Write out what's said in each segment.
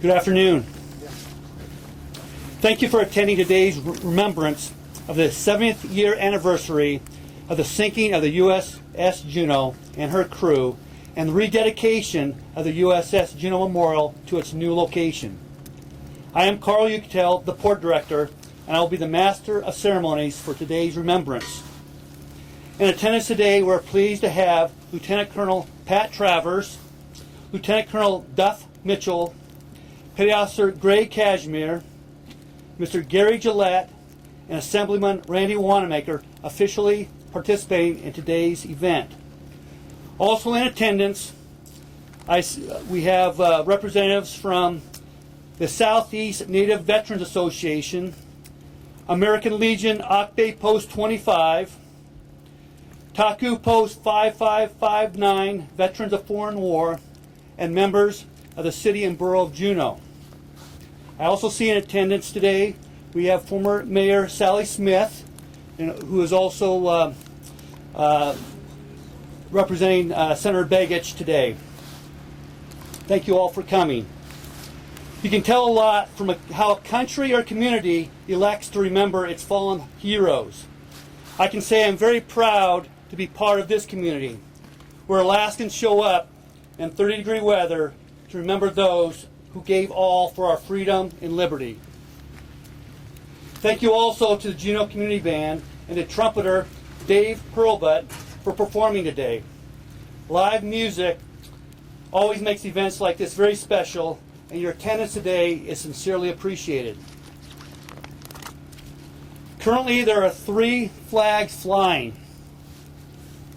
Good afternoon. Thank you for attending today's remembrance of the 70th year anniversary of the sinking of the USS Juneau and her crew and the rededication of the USS Juneau Memorial to its new location. I am Carl Uchitel, the Port Director, and I will be the Master of Ceremonies for today's remembrance. In attendance today, we're pleased to have Lieutenant Colonel Pat Travers, Lieutenant Colonel Duff Mitchell, Petty Officer Greg Cashmere, Mr. Gary Gillette, and Assemblyman Randy Wanamaker officially participating in today's event. Also in attendance, we have representatives from the Southeast Native Veterans Association, American Legion Octay Post 25, Taku Post 5559, Veterans of Foreign War, and members of the City and Borough of Juneau. I also see in attendance today we have former Mayor Sally Smith, who is also representing Senator Begich today. Thank you all for coming. You can tell a lot from how a country or community elects to remember its fallen heroes. I can say I'm very proud to be part of this community, where Alaskans show up in 30-degree weather to remember those who gave all for our freedom and liberty. Thank you also to the Juneau Community Band and the trumpeter Dave Hurlbut for performing today. Live music always makes events like this very special, and your attendance today is sincerely appreciated. Currently, there are 3 flags flying.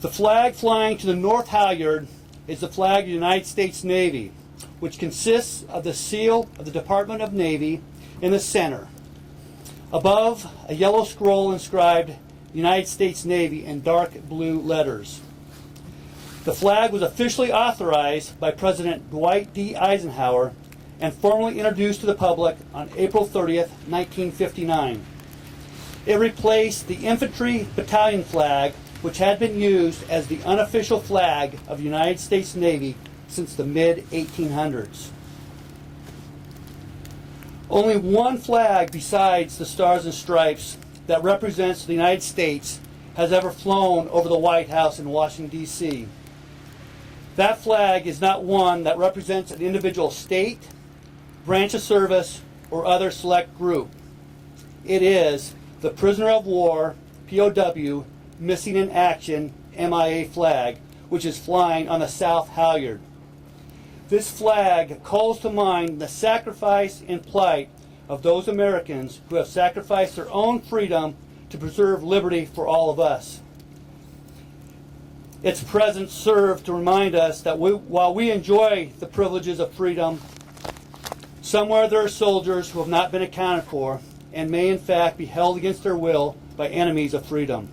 The flag flying to the north halyard is the flag of the United States Navy, which consists of the seal of the Department of Navy in the center. Above, a yellow scroll inscribed United States Navy in dark blue letters. The flag was officially authorized by President Dwight D. Eisenhower and formally introduced to the public on April 30th, 1959. It replaced the infantry battalion flag, which had been used as the unofficial flag of the United States Navy since the mid-1800s. Only one flag besides the Stars and Stripes that represents the United States has ever flown over the White House in Washington, D.C. That flag is not one that represents an individual state, branch of service, or other select group. It is the Prisoner of War, POW, Missing in Action, MIA flag, which is flying on the south halyard. This flag calls to mind the sacrifice and plight of those Americans who have sacrificed their own freedom to preserve liberty for all of us. Its presence serves to remind us that while we enjoy the privileges of freedom, somewhere there are soldiers who have not been accounted for and may in fact be held against their will by enemies of freedom.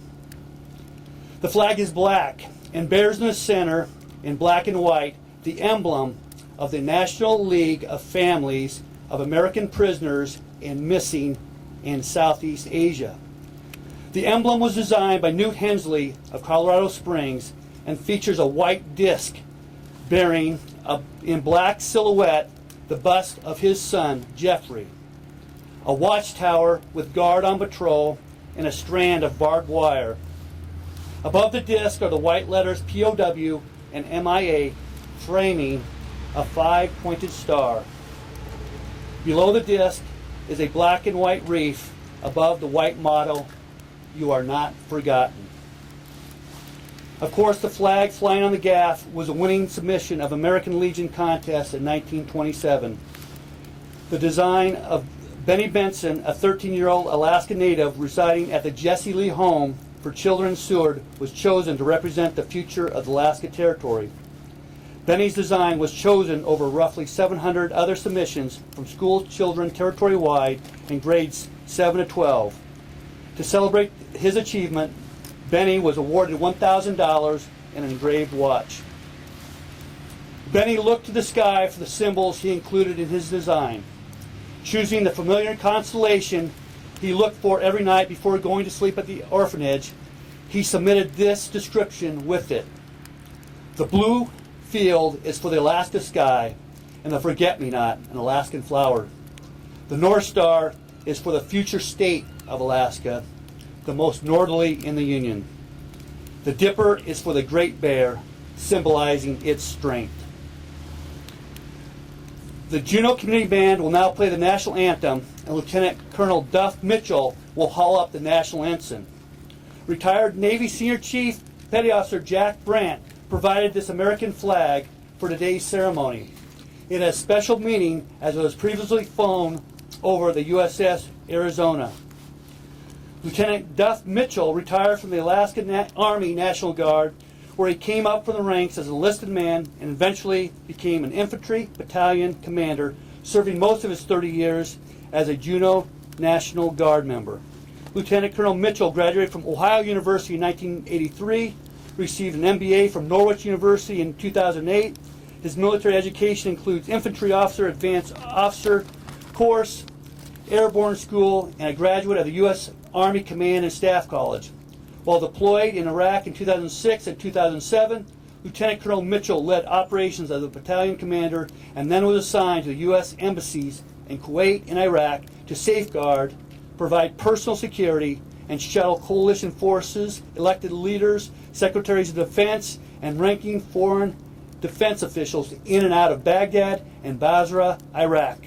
The flag is black and bears in the center, in black and white, the emblem of the National League of Families of American Prisoners and Missing in Southeast Asia. The emblem was designed by Newt Hensley of Colorado Springs and features a white disc bearing, in black silhouette, the bust of his son, Jeffrey, a watchtower with guard on patrol, and a strand of barbed wire. Above the disc are the white letters POW and MIA, framing a 5-pointed star. Below the disc is a black and white reef above the white motto, "You are not forgotten." Of course, the flag flying on the gaff was a winning submission of American Legion contest in 1927. The design of Benny Benson, a 13-year-old Alaska native residing at the Jesse Lee Home for Children in Seward, was chosen to represent the future of the Alaska Territory. Benny's design was chosen over roughly 700 other submissions from school children territory-wide in grades 7 to 12. To celebrate his achievement, Benny was awarded $1,000 and an engraved watch. Benny looked to the sky for the symbols he included in his design. Choosing the familiar constellation he looked for every night before going to sleep at the orphanage, he submitted this description with it. The blue field is for the Alaska sky, and the forget-me-not, an Alaskan flower. The North Star is for the future state of Alaska, the most northerly in the Union. The Dipper is for the Great Bear, symbolizing its strength. The Juneau Community Band will now play the national anthem, and Lieutenant Colonel Duff Mitchell will haul up the national ensign. Retired Navy Senior Chief Petty Officer Jack Brandt provided this American flag for today's ceremony. It has special meaning as it was previously flown over the USS Arizona. Lieutenant Duff Mitchell retired from the Alaska Army National Guard, where he came up from the ranks as an enlisted man and eventually became an infantry battalion commander, serving most of his 30 years as a Juneau National Guard member. Lieutenant Colonel Mitchell graduated from Ohio University in 1983, received an MBA from Norwich University in 2008. His military education includes infantry officer, advanced officer course, airborne school, and a graduate of the U.S. Army Command and Staff College. While deployed in Iraq in 2006 and 2007, Lieutenant Colonel Mitchell led operations as a battalion commander and then was assigned to the U.S. embassies in Kuwait and Iraq to safeguard, provide personal security, and shuttle coalition forces, elected leaders, secretaries of defense, and ranking foreign defense officials in and out of Baghdad and Basra, Iraq.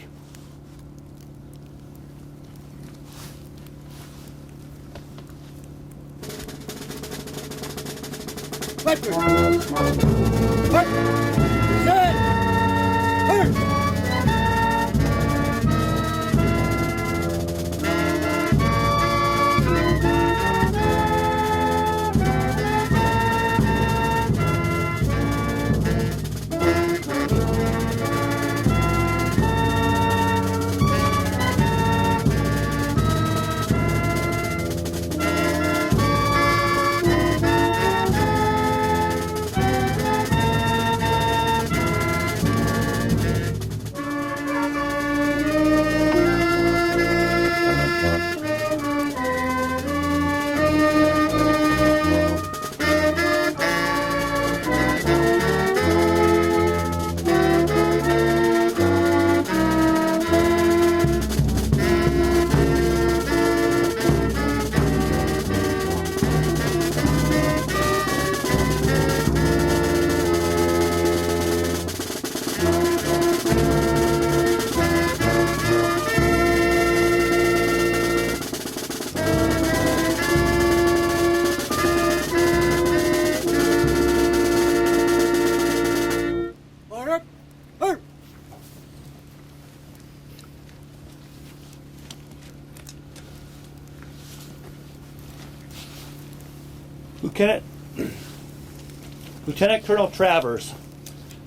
Lieutenant Colonel Travers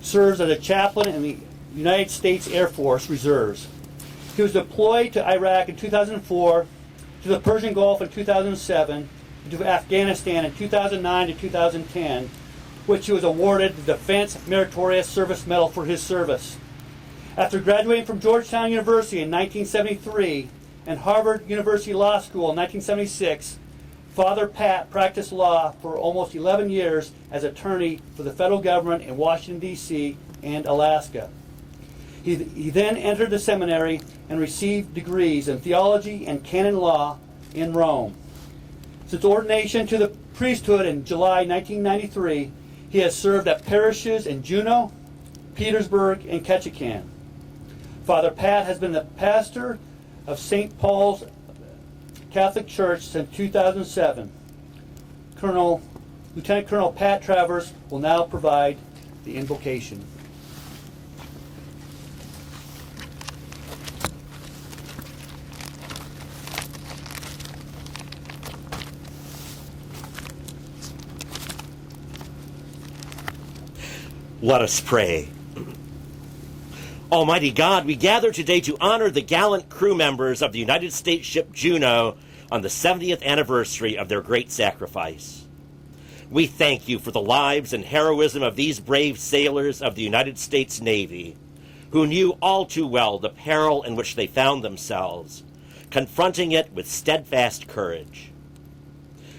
serves as a chaplain in the United States Air Force Reserves. He was deployed to Iraq in 2004, to the Persian Gulf in 2007, and to Afghanistan in 2009 to 2010, which he was awarded the Defense Meritorious Service Medal for his service. After graduating from Georgetown University in 1973 and Harvard University Law School in 1976, Father Pat practiced law for almost 11 years as attorney for the federal government in Washington, D.C. and Alaska. He then entered the seminary and received degrees in theology and canon law in Rome. Since ordination to the priesthood in July 1993, he has served at parishes in Juneau, Petersburg, and Ketchikan. Father Pat has been the pastor of St. Paul's Catholic Church since 2007. Lieutenant Colonel Pat Travers will now provide the invocation. Let us pray. Almighty God, we gather today to honor the gallant crew members of the United States ship Juneau on the 70th anniversary of their great sacrifice. We thank you for the lives and heroism of these brave sailors of the United States Navy, who knew all too well the peril in which they found themselves, confronting it with steadfast courage.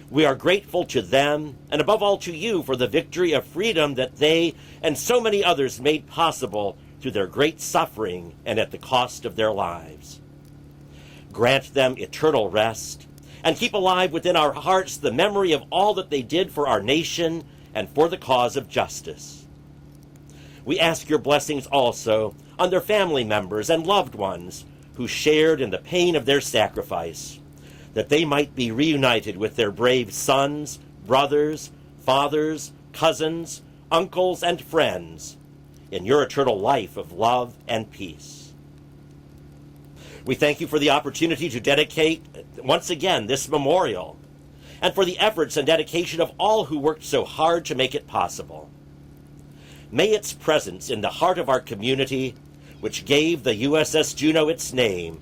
We are grateful to them, and above all to you, for the victory of freedom that they and so many others made possible through their great suffering and at the cost of their lives. Grant them eternal rest, and keep alive within our hearts the memory of all that they did for our nation and for the cause of justice. We ask your blessings also on their family members and loved ones who shared in the pain of their sacrifice, that they might be reunited with their brave sons, brothers, fathers, cousins, uncles, and friends in your eternal life of love and peace. We thank you for the opportunity to dedicate once again this memorial, and for the efforts and dedication of all who worked so hard to make it possible. May its presence in the heart of our community, which gave the USS Juneau its name,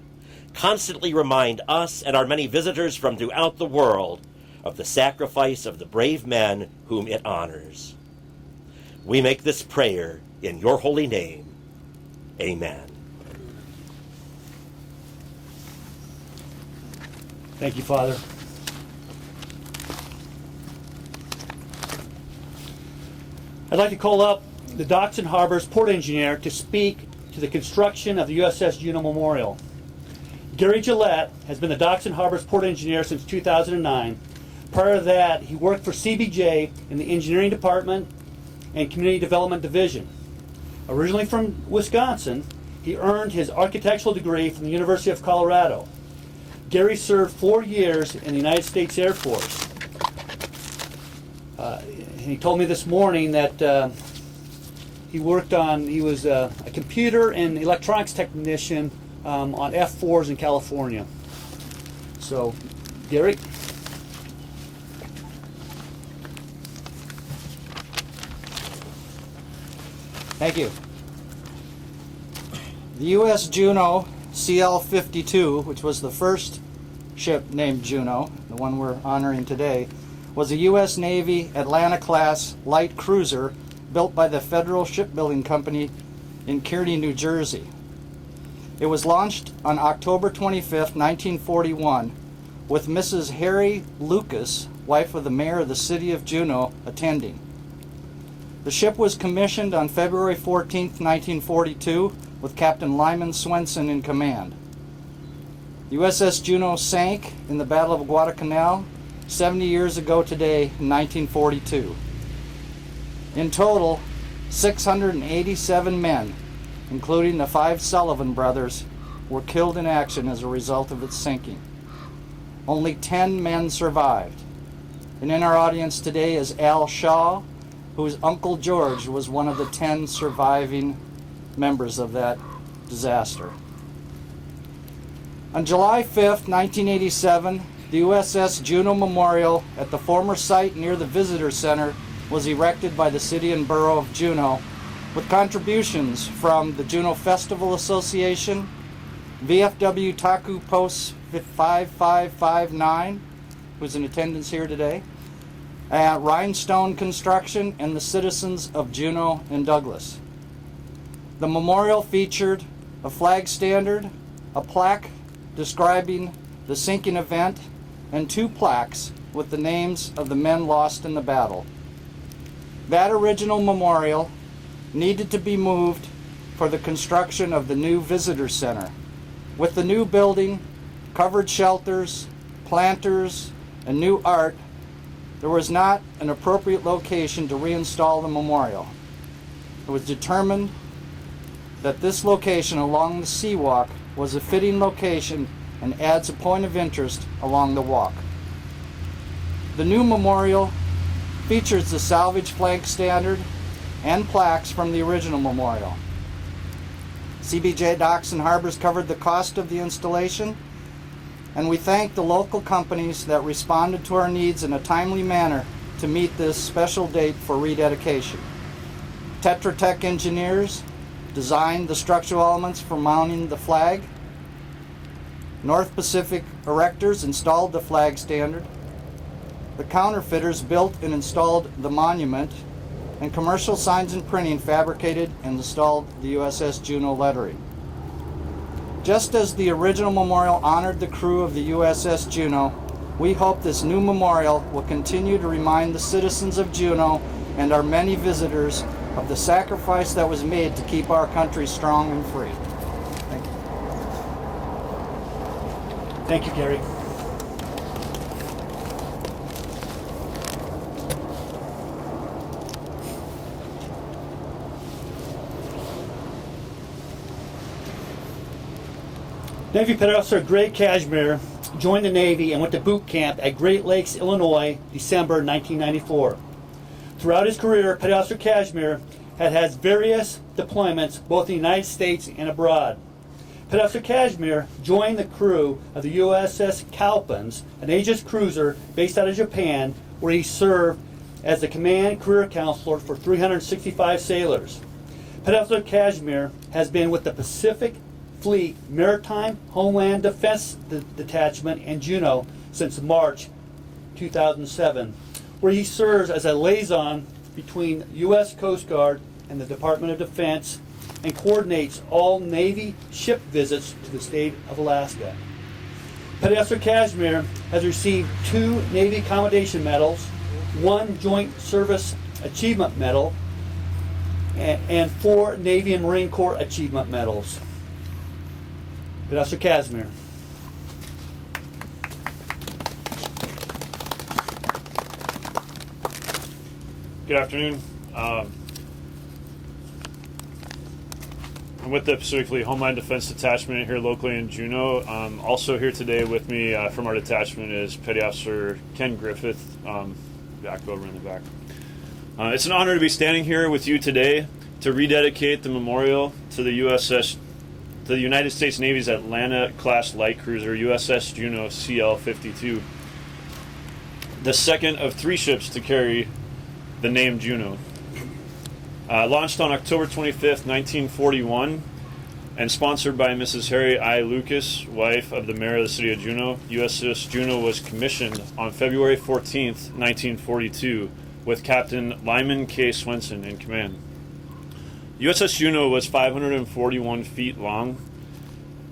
constantly remind us and our many visitors from throughout the world of the sacrifice of the brave men whom it honors. We make this prayer in your holy name. Amen. Thank you, Father. I'd like to call up the Docks and Harbors Port Engineer to speak to the construction of the USS Juneau Memorial. Gary Gillette has been the Docks and Harbors Port Engineer since 2009. Prior to that, he worked for CBJ in the Engineering Department and Community Development Division. Originally from Wisconsin, he earned his architectural degree from the University of Colorado. Gary served 4 years in the United States Air Force. He told me this morning that he was a computer and electronics technician on F-4s in California. So, Gary? Thank you. The U.S. Juneau CL-52, which was the first ship named Juneau, the one we're honoring today, was a U.S. Navy Atlanta-class light cruiser built by the Federal Shipbuilding Company in Kearney, New Jersey. It was launched on October 25, 1941, with Mrs. Harry Lucas, wife of the mayor of the city of Juneau, attending. The ship was commissioned on February 14, 1942, with Captain Lyman Swenson in command. USS Juneau sank in the Battle of Guadalcanal 70 years ago today in 1942. In total, 687 men, including the 5 Sullivan brothers, were killed in action as a result of its sinking. Only 10 men survived. And in our audience today is Al Shaw, whose Uncle George was one of the 10 surviving members of that disaster. On July 5, 1987, the USS Juneau Memorial at the former site near the Visitor Center was erected by the City and Borough of Juneau with contributions from the Juneau Festival Association, VFW Taku Post 5559, who's in attendance here today, Rhinestone Construction, and the citizens of Juneau and Douglas. The memorial featured a flag standard, a plaque describing the sinking event, and 2 plaques with the names of the men lost in the battle. That original memorial needed to be moved for the construction of the new Visitor Center. With the new building, covered shelters, planters, and new art, there was not an appropriate location to reinstall the memorial. It was determined that this location along the seawalk was a fitting location and adds a point of interest along the walk. The new memorial features the salvage flag standard and plaques from the original memorial. CBJ Docks and Harbors covered the cost of the installation, and we thank the local companies that responded to our needs in a timely manner to meet this special date for rededication. Tetra Tech engineers designed the structural elements for mounting the flag. North Pacific erectors installed the flag standard. The counterfeiters built and installed the monument, and Commercial Signs and Printing fabricated and installed the USS Juneau lettering. Just as the original memorial honored the crew of the USS Juneau, we hope this new memorial will continue to remind the citizens of Juneau and our many visitors of the sacrifice that was made to keep our country strong and free. Thank you. Thank you, Gary. Navy Petty Officer Greg Cashmere joined the Navy and went to boot camp at Great Lakes, Illinois, December 1994. Throughout his career, Petty Officer Cashmere had various deployments both in the United States and abroad. Petty Officer Cashmere joined the crew of the USS Cowpens, an Aegis cruiser based out of Japan, where he served as the command career counselor for 365 sailors. Petty Officer Cashmere has been with the Pacific Fleet Maritime Homeland Defense Detachment in Juneau since March 2007, where he serves as a liaison between U.S. Coast Guard and the Department of Defense and coordinates all Navy ship visits to the state of Alaska. Petty Officer Cashmere has received 2 Navy Commendation Medals, 1 Joint Service Achievement Medal, and 4 Navy and Marine Corps Achievement Medals. Petty Officer Cashmere. Good afternoon. I'm with the Pacific Fleet Homeland Defense Detachment here locally in Juneau. Also here today with me from our detachment is Petty Officer Ken Griffith, back over in the back. It's an honor to be standing here with you today to rededicate the memorial to the United States Navy's Atlanta-class light cruiser, USS Juneau CL-52, the second of 3 ships to carry the name Juneau. Launched on October 25th, 1941, and sponsored by Mrs. Harry I. Lucas, wife of the mayor of the city of Juneau, USS Juneau was commissioned on February 14th, 1942, with Captain Lyman K. Swenson in command. USS Juneau was 541 feet long,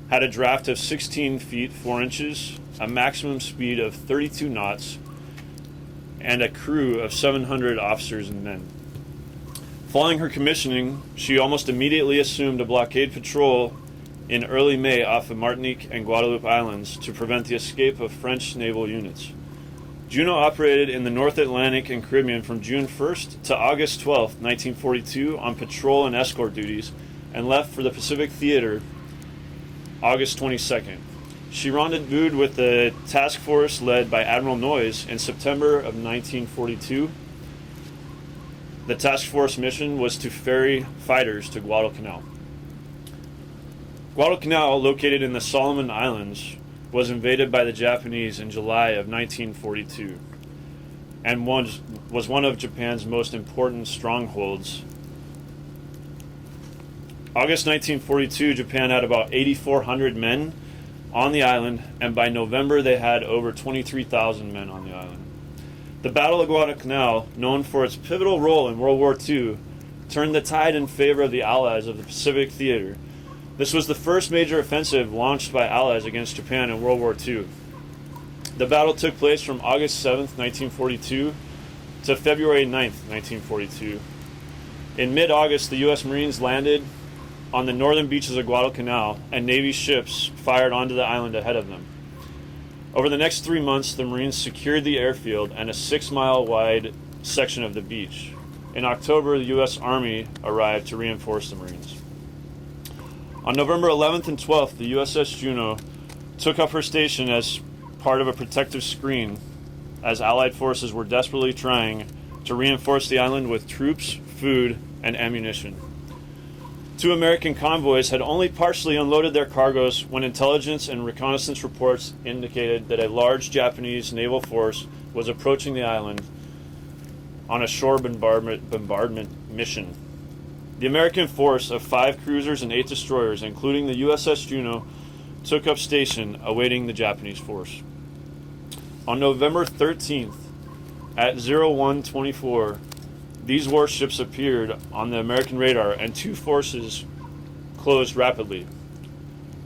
had a draft of 16 feet 4 inches, a maximum speed of 32 knots, and a crew of 700 officers and men. Following her commissioning, she almost immediately assumed a blockade patrol in early May off of Martinique and Guadeloupe Islands to prevent the escape of French naval units. Juneau operated in the North Atlantic and Caribbean from June 1st to August 12th, 1942 on patrol and escort duties, and left for the Pacific Theater August 22nd. She rendezvoused with the task force led by Admiral Noyes in September of 1942. The task force mission was to ferry fighters to Guadalcanal. Guadalcanal, located in the Solomon Islands, was invaded by the Japanese in July of 1942 and was one of Japan's most important strongholds. August 1942, Japan had about 8,400 men on the island, and by November they had over 23,000 men on the island. The Battle of Guadalcanal, known for its pivotal role in World War II, turned the tide in favor of the Allies of the Pacific Theater. This was the first major offensive launched by Allies against Japan in World War II. The battle took place from August 7th, 1942 to February 9th, 1942. In mid-August, the U.S. Marines landed on the northern beaches of Guadalcanal, and Navy ships fired onto the island ahead of them. Over the next 3 months, the Marines secured the airfield and a 6-mile wide section of the beach. In October, the U.S. Army arrived to reinforce the Marines. On November 11th and 12th, the USS Juneau took up her station as part of a protective screen as Allied forces were desperately trying to reinforce the island with troops, food, and ammunition. 2 American convoys had only partially unloaded their cargoes when intelligence and reconnaissance reports indicated that a large Japanese naval force was approaching the island on a shore bombardment mission. The American force of 5 cruisers and 8 destroyers, including the USS Juneau, took up station awaiting the Japanese force. On November 13th, at 0124, these warships appeared on the American radar, and 2 forces closed rapidly.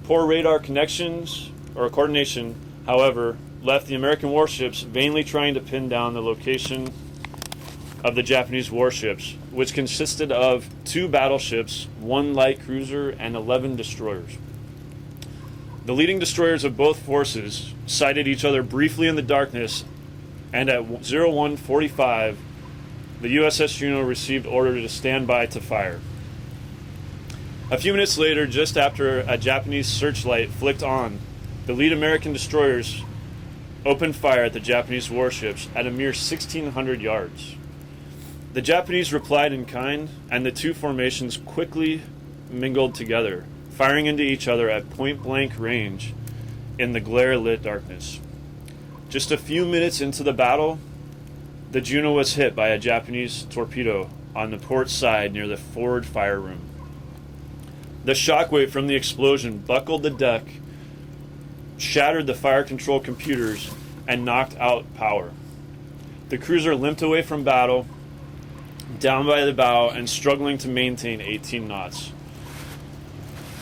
Poor radar coordination, however, left the American warships vainly trying to pin down the location of the Japanese warships, which consisted of 2 battleships, 1 light cruiser, and 11 destroyers. The leading destroyers of both forces sighted each other briefly in the darkness, and at 01:45, the USS Juneau received order to stand by to fire. A few minutes later, just after a Japanese searchlight flicked on, the lead American destroyers opened fire at the Japanese warships at a mere 1,600 yards. The Japanese replied in kind, and the 2 formations quickly mingled together, firing into each other at point-blank range in the glare-lit darkness. Just a few minutes into the battle, the Juneau was hit by a Japanese torpedo on the port side near the forward fire room. The shockwave from the explosion buckled the deck, shattered the fire control computers, and knocked out power. The cruiser limped away from battle, down by the bow and struggling to maintain 18 knots.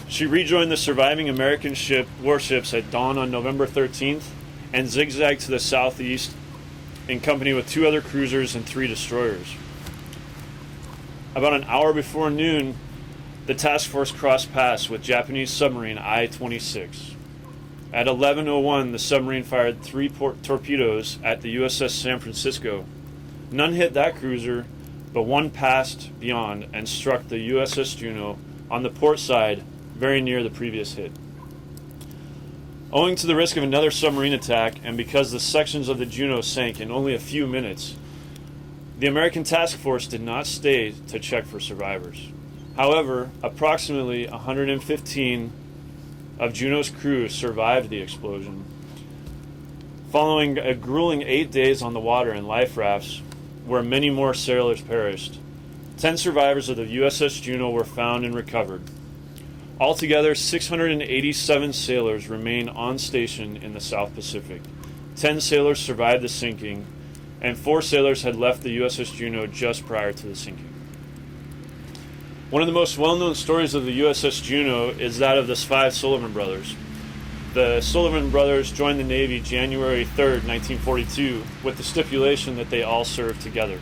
She rejoined the surviving American warships at dawn on November 13th and zigzagged to the southeast in company with 2 other cruisers and 3 destroyers. About an hour before noon, the task force crossed paths with Japanese submarine I-26. At 11:01, the submarine fired 3 torpedoes at the USS San Francisco. None hit that cruiser, but one passed beyond and struck the USS Juneau on the port side, very near the previous hit. Owing to the risk of another submarine attack, and because the sections of the Juneau sank in only a few minutes, the American task force did not stay to check for survivors. However, approximately 115 of Juneau's crew survived the explosion. Following a grueling 8 days on the water in life rafts, where many more sailors perished, 10 survivors of the USS Juneau were found and recovered. Altogether, 687 sailors remain on station in the South Pacific. 10 sailors survived the sinking, and 4 sailors had left the USS Juneau just prior to the sinking. One of the most well-known stories of the USS Juneau is that of the 5 Sullivan brothers. The Sullivan brothers joined the Navy January 3rd, 1942, with the stipulation that they all served together.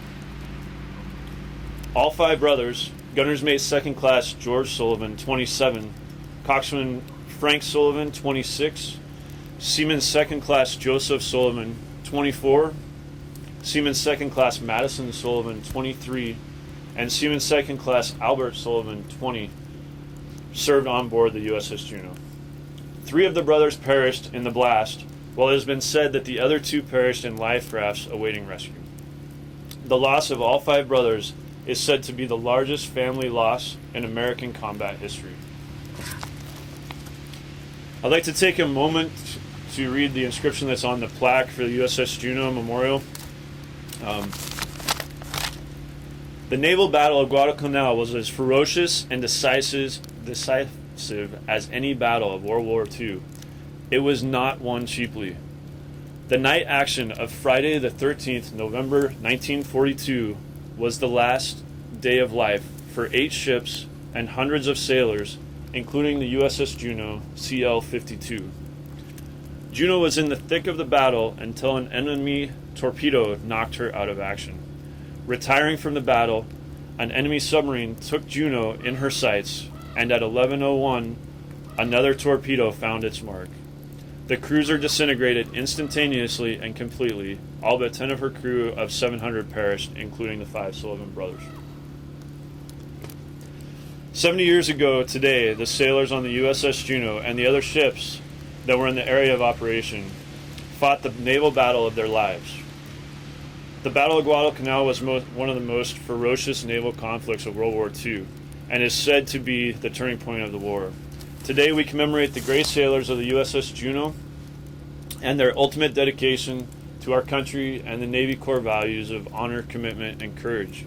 All 5 brothers, Gunner's Mate 2nd Class George Sullivan, 27, Coxswain Frank Sullivan, 26, Seaman 2nd Class Joseph Sullivan, 24, Seaman 2nd Class Madison Sullivan, 23, and Seaman 2nd Class Albert Sullivan, 20, served on board the USS Juneau. 3 of the brothers perished in the blast, while it has been said that the other 2 perished in life rafts awaiting rescue. The loss of all 5 brothers is said to be the largest family loss in American combat history. I'd like to take a moment to read the inscription that's on the plaque for the USS Juneau Memorial. The naval battle of Guadalcanal was as ferocious and decisive as any battle of World War II. It was not won cheaply. The night action of Friday the 13th, November 1942, was the last day of life for 8 ships and hundreds of sailors, including the USS Juneau CL-52. Juneau was in the thick of the battle until an enemy torpedo knocked her out of action. Retiring from the battle, an enemy submarine took Juneau in her sights, and at 11:01, another torpedo found its mark. The cruiser disintegrated instantaneously and completely. All but 10 of her crew of 700 perished, including the 5 Sullivan brothers. 70 years ago today, the sailors on the USS Juneau and the other ships that were in the area of operation fought the naval battle of their lives. The Battle of Guadalcanal was one of the most ferocious naval conflicts of World War II, and is said to be the turning point of the war. Today we commemorate the great sailors of the USS Juneau and their ultimate dedication to our country and the Navy core values of honor, commitment, and courage.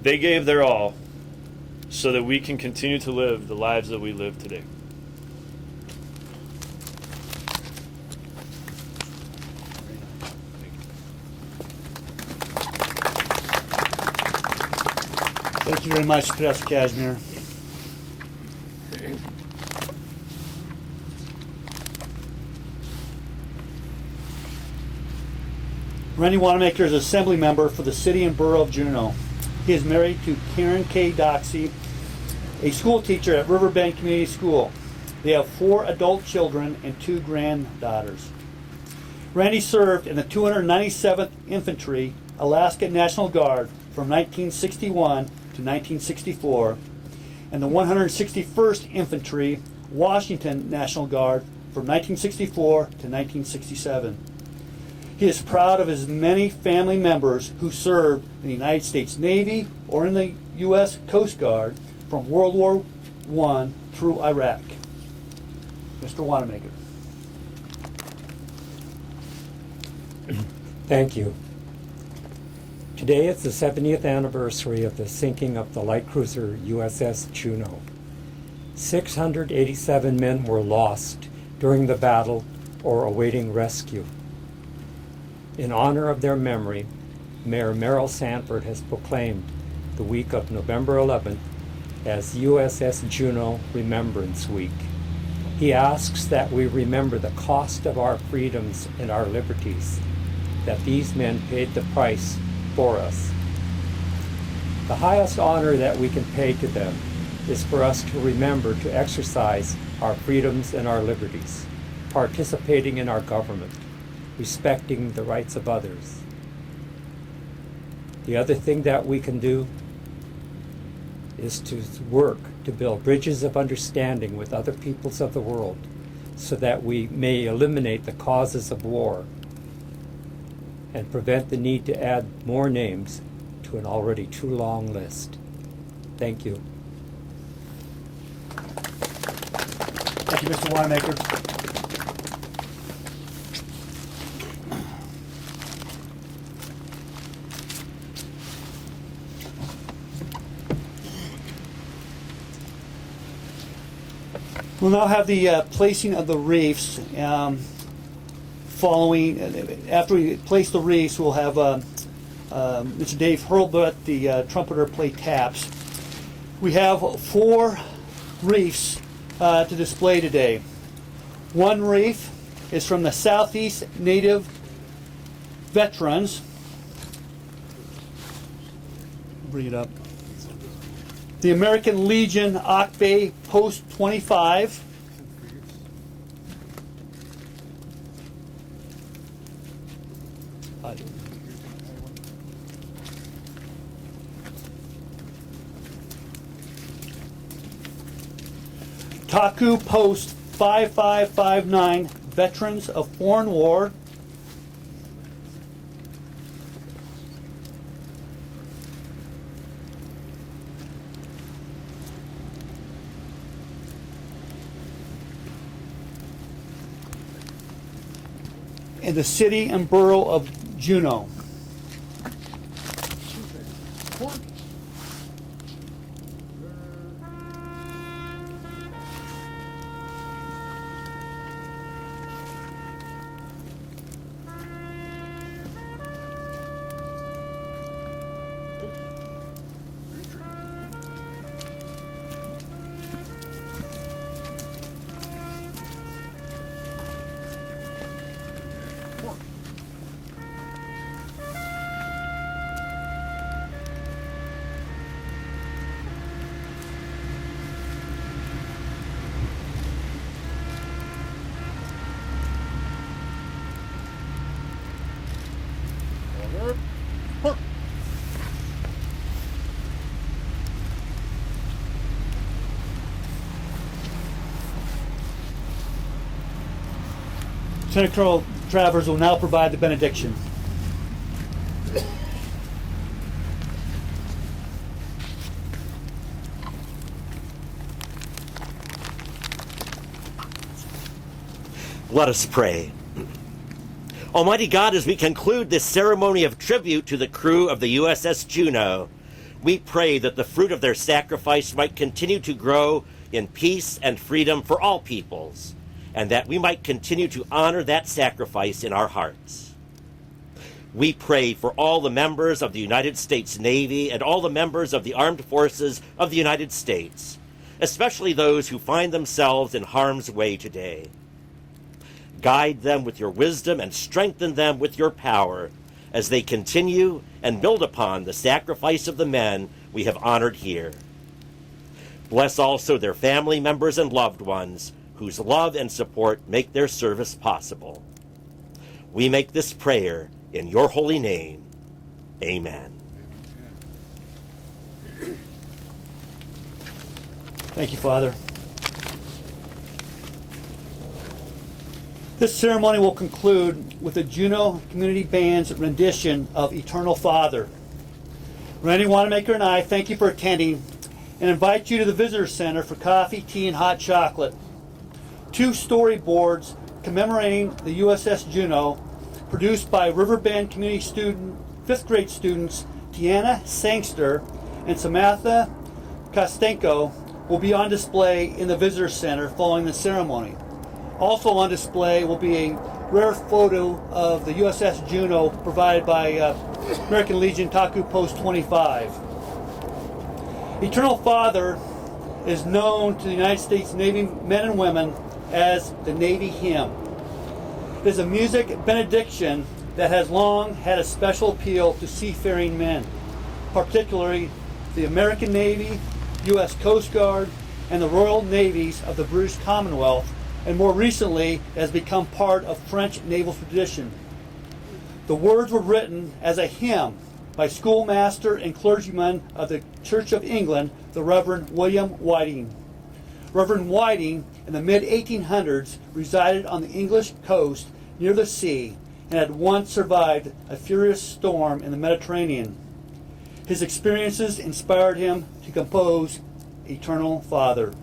They gave their all so that we can continue to live the lives that we live today. Thank you very much, Professor Kashmir. Randy Wanamaker is Assembly Member for the City and Borough of Juneau. He is married to Karen K. Doxey, a school teacher at Riverbend Community School. They have 4 adult children and 2 granddaughters. Randy served in the 297th Infantry, Alaska National Guard from 1961 to 1964, and the 161st Infantry, Washington National Guard from 1964 to 1967. He is proud of his many family members who served in the United States Navy or in the U.S. Coast Guard from World War I through Iraq. Mr. Wanamaker. Thank you. Today is the 70th anniversary of the sinking of the light cruiser USS Juneau. 687 men were lost during the battle or awaiting rescue. In honor of their memory, Mayor Merrill Sanford has proclaimed the week of November 11th as USS Juneau Remembrance Week. He asks that we remember the cost of our freedoms and our liberties, that these men paid the price for us. The highest honor that we can pay to them is for us to remember to exercise our freedoms and our liberties, participating in our government, respecting the rights of others. The other thing that we can do is to work to build bridges of understanding with other peoples of the world so that we may eliminate the causes of war and prevent the need to add more names to an already too long list. Thank you. Thank you, Mr. Wanamaker. We'll now have the placing of the wreaths. After we place the wreaths, we'll have Mr. Dave Hurlbut, the trumpeter, play taps. We have 4 wreaths to display today. One wreath is from the Southeast Native Veterans. Bring it up. The American Legion Ock Bay Post 25. Taku Post 5559, Veterans of Foreign War. In the City and Borough of Juneau. Lieutenant Colonel Travers will now provide the benediction. Let us pray. Almighty God, as we conclude this ceremony of tribute to the crew of the USS Juneau, we pray that the fruit of their sacrifice might continue to grow in peace and freedom for all peoples, and that we might continue to honor that sacrifice in our hearts. We pray for all the members of the United States Navy and all the members of the Armed Forces of the United States, especially those who find themselves in harm's way today. Guide them with your wisdom and strengthen them with your power as they continue and build upon the sacrifice of the men we have honored here. Bless also their family members and loved ones whose love and support make their service possible. We make this prayer in your holy name. Amen. Thank you, Father. This ceremony will conclude with the Juneau Community Band's rendition of Eternal Father. Randy Wanamaker and I thank you for attending and invite you to the Visitor Center for coffee, tea, and hot chocolate. 2 storyboards commemorating the USS Juneau, produced by Riverbend Community 5th grade students Tiana Sangster and Samantha Kostenko, will be on display in the Visitor Center following the ceremony. Also on display will be a rare photo of the USS Juneau provided by American Legion Taku Post 25. Eternal Father is known to the United States Navy men and women as the Navy hymn. It is a music benediction that has long had a special appeal to seafaring men, particularly the American Navy, U.S. Coast Guard, and the Royal Navies of the British Commonwealth, and more recently has become part of French naval tradition. The words were written as a hymn by schoolmaster and clergyman of the Church of England, the Reverend William Whiting. Reverend Whiting, in the mid-1800s, resided on the English coast near the sea and had once survived a furious storm in the Mediterranean. His experiences inspired him to compose Eternal Father.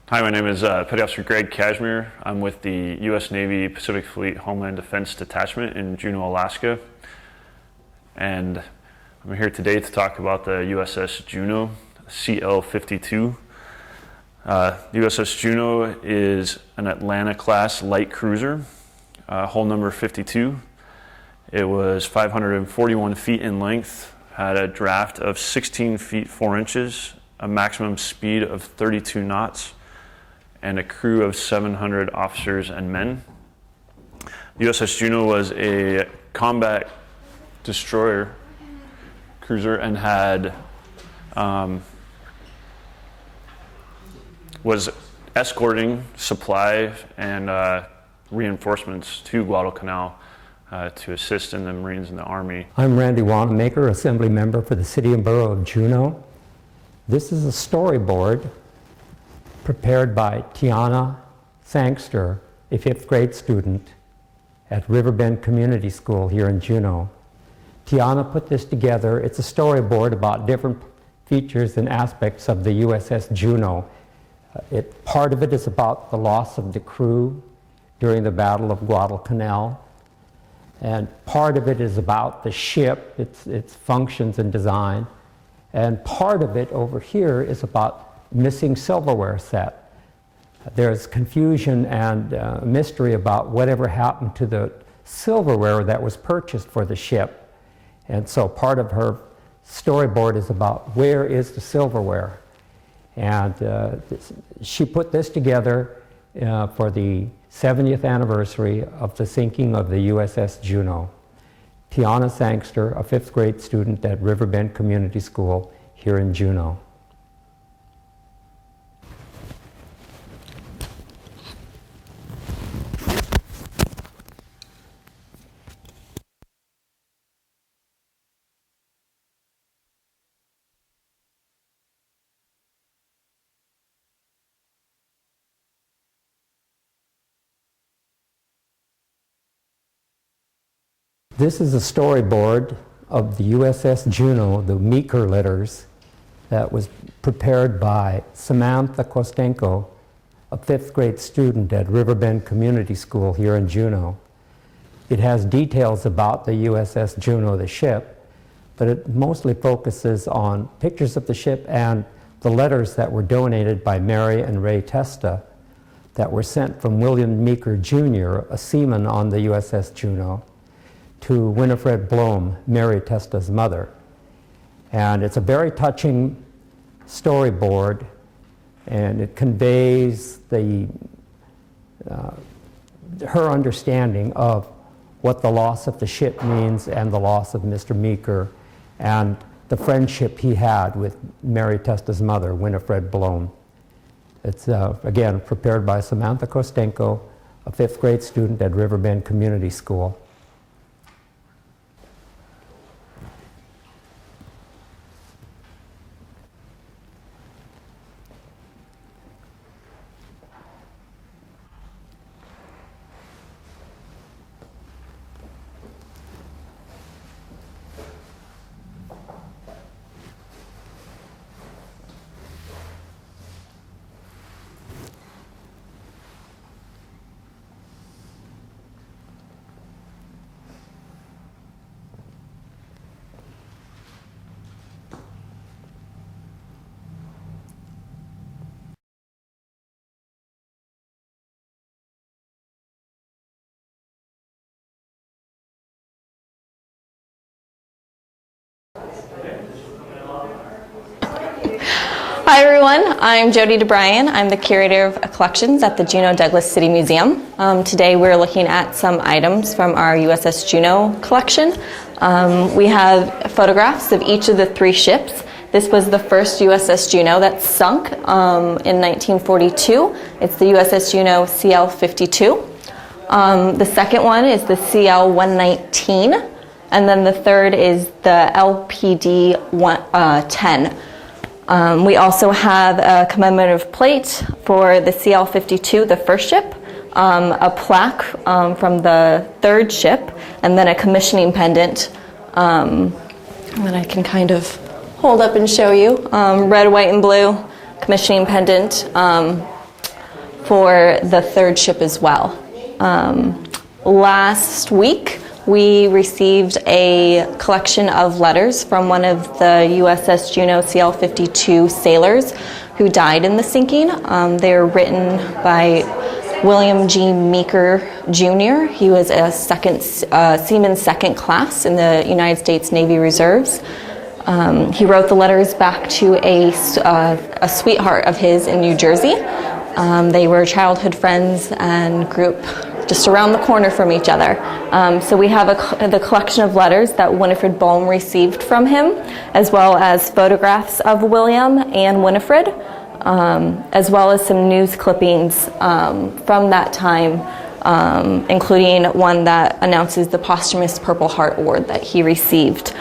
Hi, my name is Petty Officer Greg Cashmere. I'm with the U.S. Navy Pacific Fleet Homeland Defense Detachment in Juneau, Alaska. And I'm here today to talk about the USS Juneau, CL-52. The USS Juneau is an Atlanta-class light cruiser, hull number 52. It was 541 feet in length, had a draft of 16 feet 4 inches, a maximum speed of 32 knots, and a crew of 700 officers and men. The USS Juneau was a combat destroyer cruiser and had was escorting supply and reinforcements to Guadalcanal to assist in the Marines and the Army. I'm Randy Wanamaker, Assembly Member for the City and Borough of Juneau. This is a storyboard prepared by Tiana Sangster, a 5th grade student at Riverbend Community School here in Juneau. Tiana put this together. It's a storyboard about different features and aspects of the USS Juneau. Part of it is about the loss of the crew during the Battle of Guadalcanal, and part of it is about the ship, its functions and design, and part of it over here is about missing silverware set. There's confusion and mystery about whatever happened to the silverware that was purchased for the ship, and so part of her storyboard is about where is the silverware. And she put this together for the 70th anniversary of the sinking of the USS Juneau. Tiana Sangster, a 5th grade student at Riverbend Community School here in Juneau. This is a storyboard of the USS Juneau, the Meeker letters, that was prepared by Samantha Kostenko, a 5th grade student at Riverbend Community School here in Juneau. It has details about the USS Juneau, the ship, but it mostly focuses on pictures of the ship and the letters that were donated by Mary and Ray Testa that were sent from William Meeker Jr., a seaman on the USS Juneau, to Winifred Blome, Mary Testa's mother. And it's a very touching storyboard, and it conveys her understanding of what the loss of the ship means and the loss of Mr. Meeker and the friendship he had with Mary Testa's mother, Winifred Blome. It's, again, prepared by Samantha Kostenko, a 5th grade student at Riverbend Community School. Hi everyone, I'm Jody DeBryan. I'm the Curator of Collections at the Juneau Douglas City Museum. Today we're looking at some items from our USS Juneau collection. We have photographs of each of the 3 ships. This was the first USS Juneau that sunk in 1942. It's the USS Juneau CL-52. The second one is the CL-119, and then the third is the LPD-10. We also have a commemorative plate for the CL-52, the first ship, a plaque from the third ship, and then a commissioning pendant that I can kind of hold up and show you. Red, white, and blue commissioning pendant for the third ship as well. Last week, we received a collection of letters from one of the USS Juneau CL-52 sailors who died in the sinking. They were written by William G. Meeker Jr. He was a seaman second class in the United States Navy Reserves. He wrote the letters back to a sweetheart of his in New Jersey. They were childhood friends and grew up just around the corner from each other. So we have the collection of letters that Winifred Bohm received from him, as well as photographs of William and Winifred, as well as some news clippings from that time, including one that announces the posthumous Purple Heart Award that he received,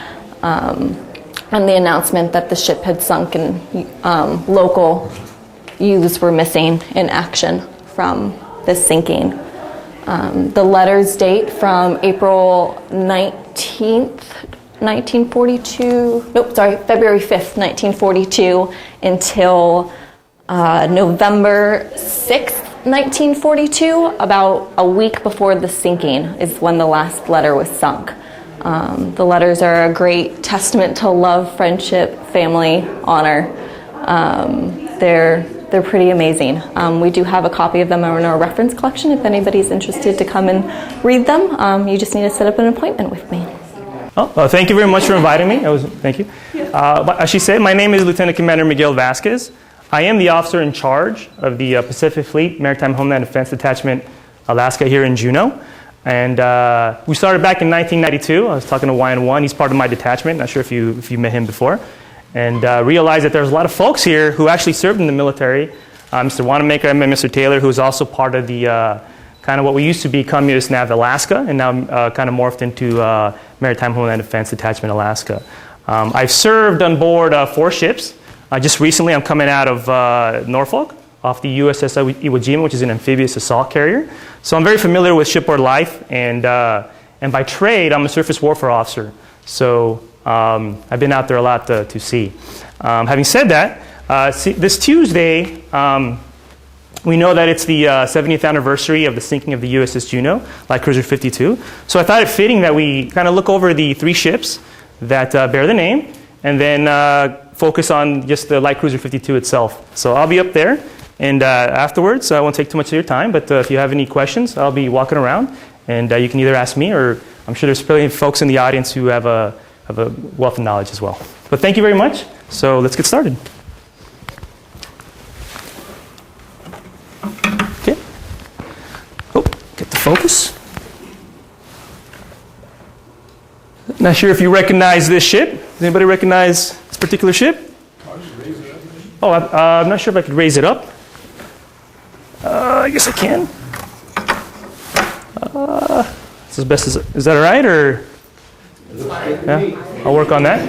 and the announcement that the ship had sunk and local youths were missing in action from this sinking. The letters date from April 19th, 1942, February 5th, 1942 until November 6th, 1942, about a week before the sinking is when the last letter was sunk. The letters are a great testament to love, friendship, family, honor. They're pretty amazing. We do have a copy of them in our reference collection if anybody's interested to come and read them. You just need to set up an appointment with me. Thank you very much for inviting me. Thank you. As she said, my name is Lieutenant Commander Miguel Vasquez. I am the officer in charge of the Pacific Fleet Maritime Homeland Defense Detachment, Alaska, here in Juneau. And we started back in 1992. I was talking to YN1. He's part of my detachment. Not sure if you met him before. And realized that there's a lot of folks here who actually served in the military. Mr. Wanamaker, I met Mr. Taylor, who's also part of the kind of what we used to be USS Nav Alaska, and now kind of morphed into Maritime Homeland Defense Detachment Alaska. I've served on board 4 ships. Just recently, I'm coming out of Norfolk, off the USS Iwo Jima, which is an amphibious assault carrier. So I'm very familiar with shipboard life, and by trade, I'm a surface warfare officer. So I've been out there a lot to see. Having said that, this Tuesday, we know that it's the 70th anniversary of the sinking of the USS Juneau, Light Cruiser 52. So I thought it fitting that we kind of look over the 3 ships that bear the name, and then focus on just the Light Cruiser 52 itself. So I'll be up there, and afterwards, I won't take too much of your time, but if you have any questions, I'll be walking around, and you can either ask me, or I'm sure there's plenty of folks in the audience who have a wealth of knowledge as well. But thank you very much. So let's get started. Okay. Oh, get the focus. Not sure if you recognize this ship. Does anybody recognize this particular ship? Oh, I'm not sure if I could raise it up. I guess I can. It's as best as is that all right, or? Yeah, I'll work on that.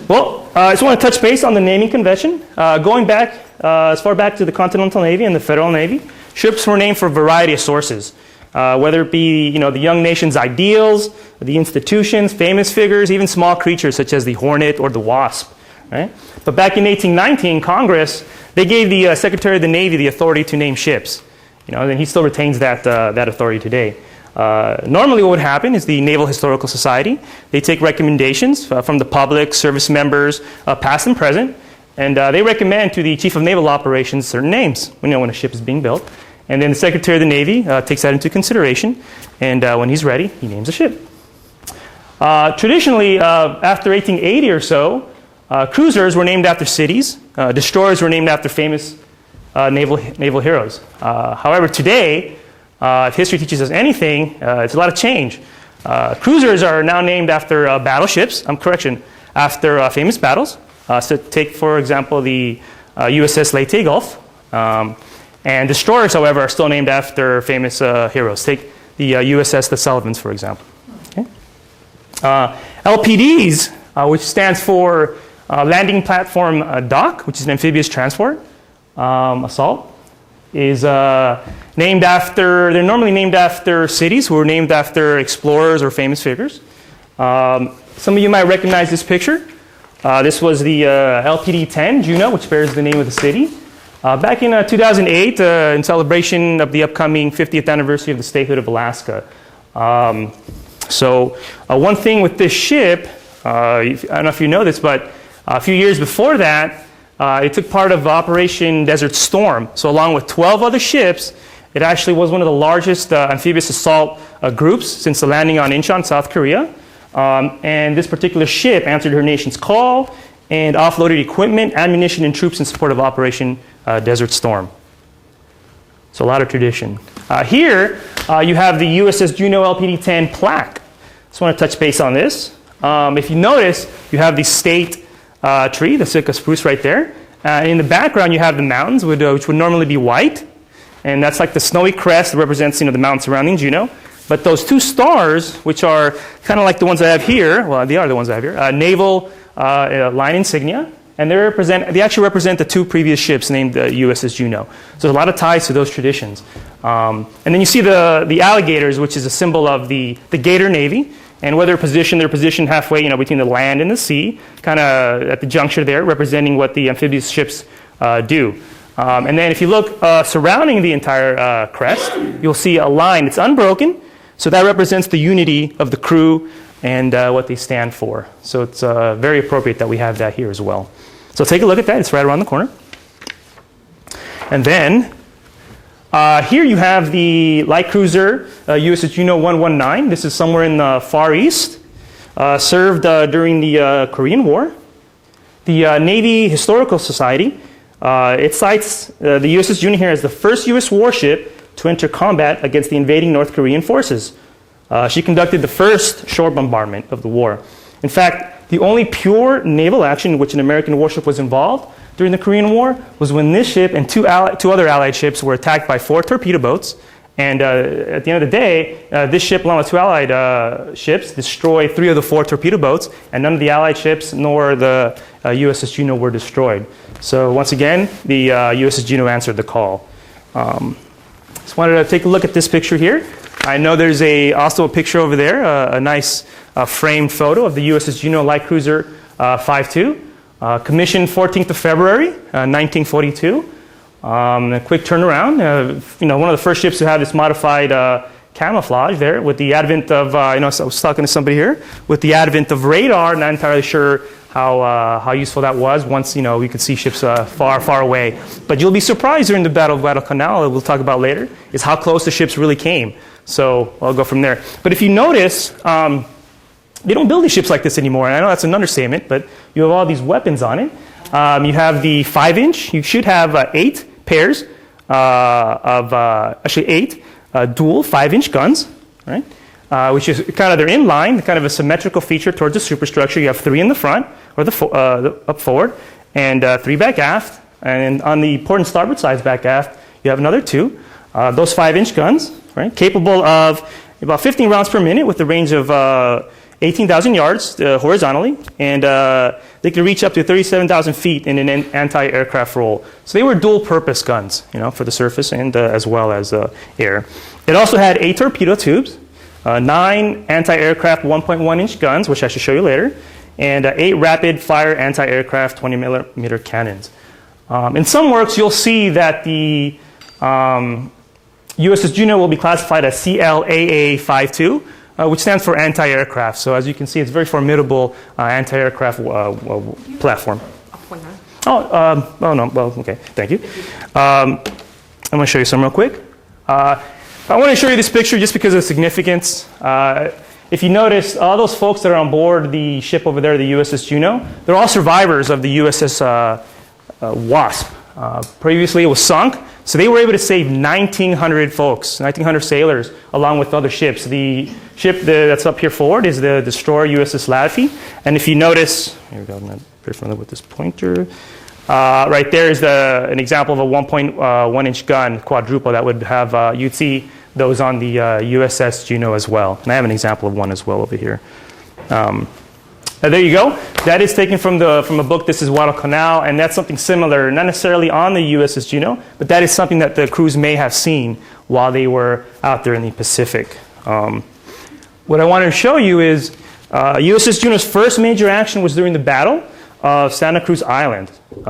Well, I just want to touch base on the naming convention. Going back as far back to the Continental Navy and the Federal Navy, ships were named for a variety of sources, whether it be the young nation's ideals, the institutions, famous figures, even small creatures such as the hornet or the wasp. Right? But back in 1819, Congress, they gave the Secretary of the Navy the authority to name ships. And he still retains that authority today. Normally what would happen is the Naval Historical Society, they take recommendations from the public, service members, past and present, and they recommend to the Chief of Naval Operations certain names when a ship is being built. And then the Secretary of the Navy takes that into consideration, and when he's ready, he names a ship. Traditionally, after 1880 or so, cruisers were named after cities, destroyers were named after famous naval heroes. However, today, if history teaches us anything, it's a lot of change. Cruisers are now named after battleships, after famous battles. So take, for example, the USS Leyte Gulf. And destroyers, however, are still named after famous heroes. Take the USS The Sullivans, for example. Okay? LPDs, which stands for Landing Platform Dock, which is an amphibious transport assault, is they're normally named after cities who were named after explorers or famous figures. Some of you might recognize this picture. This was the LPD-10 Juneau, which bears the name of the city. Back in 2008, in celebration of the upcoming 50th anniversary of the statehood of Alaska. So one thing with this ship, I don't know if you know this, but a few years before that, it took part of Operation Desert Storm. So along with 12 other ships, it actually was one of the largest amphibious assault groups since the landing on Incheon, South Korea. And this particular ship answered her nation's call and offloaded equipment, ammunition, and troops in support of Operation Desert Storm. So a lot of tradition. Here, you have the USS Juneau LPD-10 plaque. Just want to touch base on this. If you notice, you have the state tree, the Sitka spruce right there. In the background, you have the mountains, which would normally be white. And that's like the snowy crest that represents, the mountains surrounding Juneau. But those two stars, which are kind of like the ones I have here, well, they are the ones I have here, naval line insignia, and they actually represent the two previous ships named USS Juneau. So there's a lot of ties to those traditions. And then you see the alligators, which is a symbol of the Gator Navy, and where they're positioned halfway, between the land and the sea, kind of at the juncture there, representing what the amphibious ships do. And then if you look surrounding the entire crest, you'll see a line. It's unbroken, so that represents the unity of the crew and what they stand for. So it's very appropriate that we have that here as well. So take a look at that. It's right around the corner. And then here you have the light cruiser USS Juneau 119. This is somewhere in the Far East, served during the Korean War. The Navy Historical Society, it cites the USS Juneau here as the first U.S. warship to enter combat against the invading North Korean forces. She conducted the first shore bombardment of the war. In fact, the only pure naval action in which an American warship was involved during the Korean War was when this ship and two other Allied ships were attacked by 4 torpedo boats. And at the end of the day, this ship, along with 2 Allied ships, destroyed 3 of the 4 torpedo boats, and none of the Allied ships nor the USS Juneau were destroyed. So once again, the USS Juneau answered the call. Just wanted to take a look at this picture here. I know there's also a picture over there, a nice framed photo of the USS Juneau Light Cruiser 52, commissioned 14th of February, 1942. A quick turnaround. One of the first ships to have this modified camouflage there. With the advent of, I was talking to somebody here, with the advent of radar, not entirely sure how useful that was once, we could see ships far, far away. But you'll be surprised during the Battle of Guadalcanal, that we'll talk about later, is how close the ships really came. So I'll go from there. But if you notice, they don't build these ships like this anymore. And I know that's an understatement, but you have all these weapons on it. You have the 5-inch. You should have 8 pairs of, actually 8 dual 5-inch guns, right? Which is they're in line, kind of a symmetrical feature towards the superstructure. You have 3 in the front, or up forward, and 3 back aft. And on the port and starboard sides back aft, you have another 2. Those 5-inch guns, right, capable of about 15 rounds per minute with a range of 18,000 yards horizontally, and they could reach up to 37,000 feet in an anti-aircraft roll. So they were dual-purpose guns, for the surface and as well as air. It also had 8 torpedo tubes, 9 anti-aircraft 1.1-inch guns, which I should show you later, and 8 rapid-fire anti-aircraft 20-millimeter cannons. In some works, you'll see that the USS Juneau will be classified as CLAA-52, which stands for anti-aircraft. So as you can see, it's a very formidable anti-aircraft platform. Oh no, well, okay, thank you. I'm going to show you some real quick. I want to show you this picture just because of significance. If you notice, all those folks that are on board the ship over there, the USS Juneau, they're all survivors of the USS Wasp. Previously, it was sunk, so they were able to save 1,900 folks, 1,900 sailors, along with other ships. The ship that's up here forward is the destroyer USS Laffey, and if you notice, here we go, I'm not very familiar with this pointer. Right there is an example of a 1.1-inch gun, quadruple, that would have, you'd see those on the USS Juneau as well. And I have an example of one as well over here. There you go. That is taken from a book, This is Guadalcanal, and that's something similar, not necessarily on the USS Juneau, but that is something that the crews may have seen while they were out there in the Pacific. What I wanted to show you is USS Juneau's first major action was during the Battle of Santa Cruz Islands. The